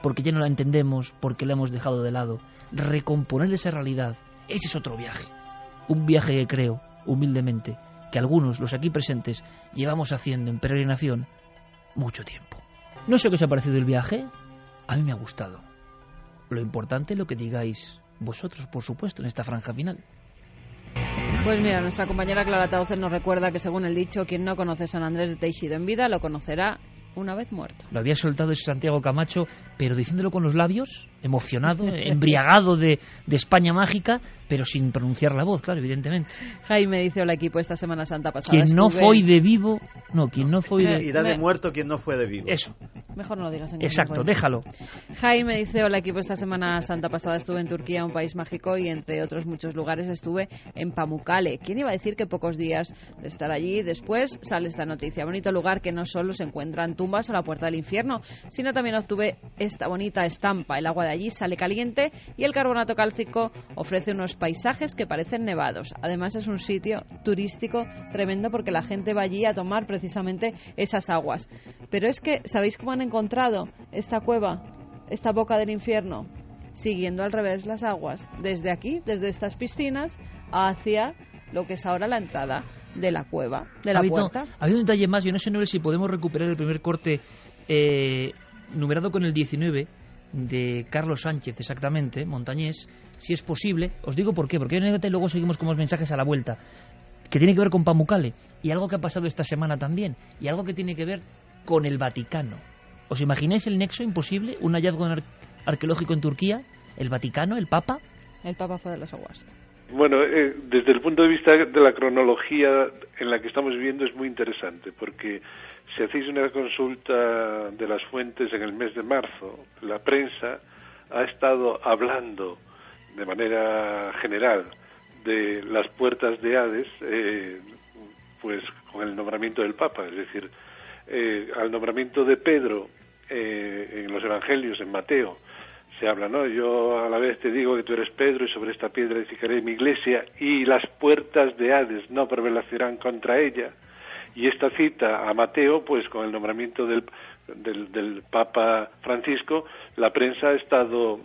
porque ya no la entendemos, porque la hemos dejado de lado. Recomponer esa realidad, ese es otro viaje, un viaje que creo, humildemente, que algunos, los aquí presentes, llevamos haciendo en peregrinación mucho tiempo. No sé qué os ha parecido el viaje, a mí me ha gustado. lo importante es lo que digáis vosotros, por supuesto, en esta franja final. Pues mira, nuestra compañera Clara Taucel nos recuerda que, según el dicho, quien no conoce San Andrés de Teixido en vida, lo conocerá una vez muerto. Lo había soltado ese Santiago Camacho, pero diciéndolo con los labios, emocionado, embriagado de España mágica, pero sin pronunciar la voz, claro, evidentemente. Jaime dice: hola equipo, esta Semana Santa pasada quien no foi de vivo, no, quien no foi de... Y da de muerto quien no fue de vivo. Eso. Mejor no lo digas en exacto, déjalo. Jaime dice: hola equipo, esta Semana Santa pasada estuve en Turquía, un país mágico, y entre otros muchos lugares estuve en Pamukkale. ¿Quién iba a decir que pocos días de estar allí después sale esta noticia? Bonito lugar que no solo se encuentran tumbas o la puerta del infierno, sino también obtuve esta bonita estampa. El agua de allí sale caliente y el carbonato cálcico ofrece unos paisajes que parecen nevados. Además es un sitio turístico tremendo porque la gente va allí a tomar precisamente esas aguas. Pero es que, ¿sabéis cómo han encontrado esta cueva, esta boca del infierno? Siguiendo al revés las aguas, desde aquí, desde estas piscinas, hacia lo que es ahora la entrada de la cueva, de la puerta. Hay un detalle más, yo no sé, Noel, si podemos recuperar el primer corte numerado con el 19 de Carlos Sánchez, exactamente, montañés, si es posible. Os digo por qué, porque hay una anécdota y luego seguimos con los mensajes a la vuelta, que tiene que ver con Pamukkale, y algo que ha pasado esta semana también, y algo que tiene que ver con el Vaticano. ¿Os imagináis el nexo imposible? Un hallazgo arqueológico en Turquía, el Vaticano, el Papa. El Papa fue de las aguas. Bueno, desde el punto de vista de la cronología en la que estamos viviendo es muy interesante, porque si hacéis una consulta de las fuentes en el mes de marzo, la prensa ha estado hablando de manera general de las puertas de Hades, pues con el nombramiento del Papa, es decir, al nombramiento de Pedro en los Evangelios, en Mateo, se habla, ¿no? Yo a la vez te digo que tú eres Pedro y sobre esta piedra edificaré mi iglesia y las puertas de Hades no prevalecerán contra ella. Y esta cita a Mateo, pues con el nombramiento del Papa Francisco, la prensa ha estado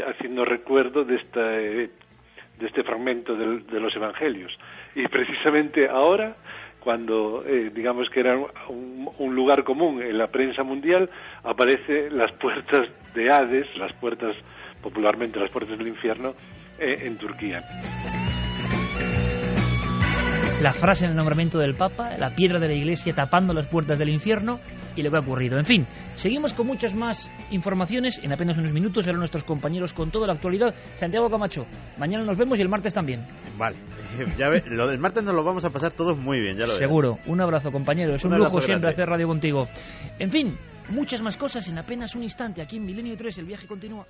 haciendo recuerdo de este fragmento de los Evangelios. Y precisamente ahora, cuando digamos que era un lugar común en la prensa mundial, aparecen las puertas de Hades, las puertas, popularmente las puertas del infierno, en Turquía. La frase en el nombramiento del Papa, la piedra de la Iglesia tapando las puertas del infierno y lo que ha ocurrido. En fin, seguimos con muchas más informaciones. En apenas unos minutos serán nuestros compañeros con toda la actualidad. Santiago Camacho, mañana nos vemos y el martes también. Vale, ya ve, lo del martes nos lo vamos a pasar todos muy bien, ya lo verás. Seguro. Un abrazo, compañero. Es un lujo siempre hacer radio contigo. En fin, muchas más cosas en apenas un instante. Aquí en Milenio 3 el viaje continúa.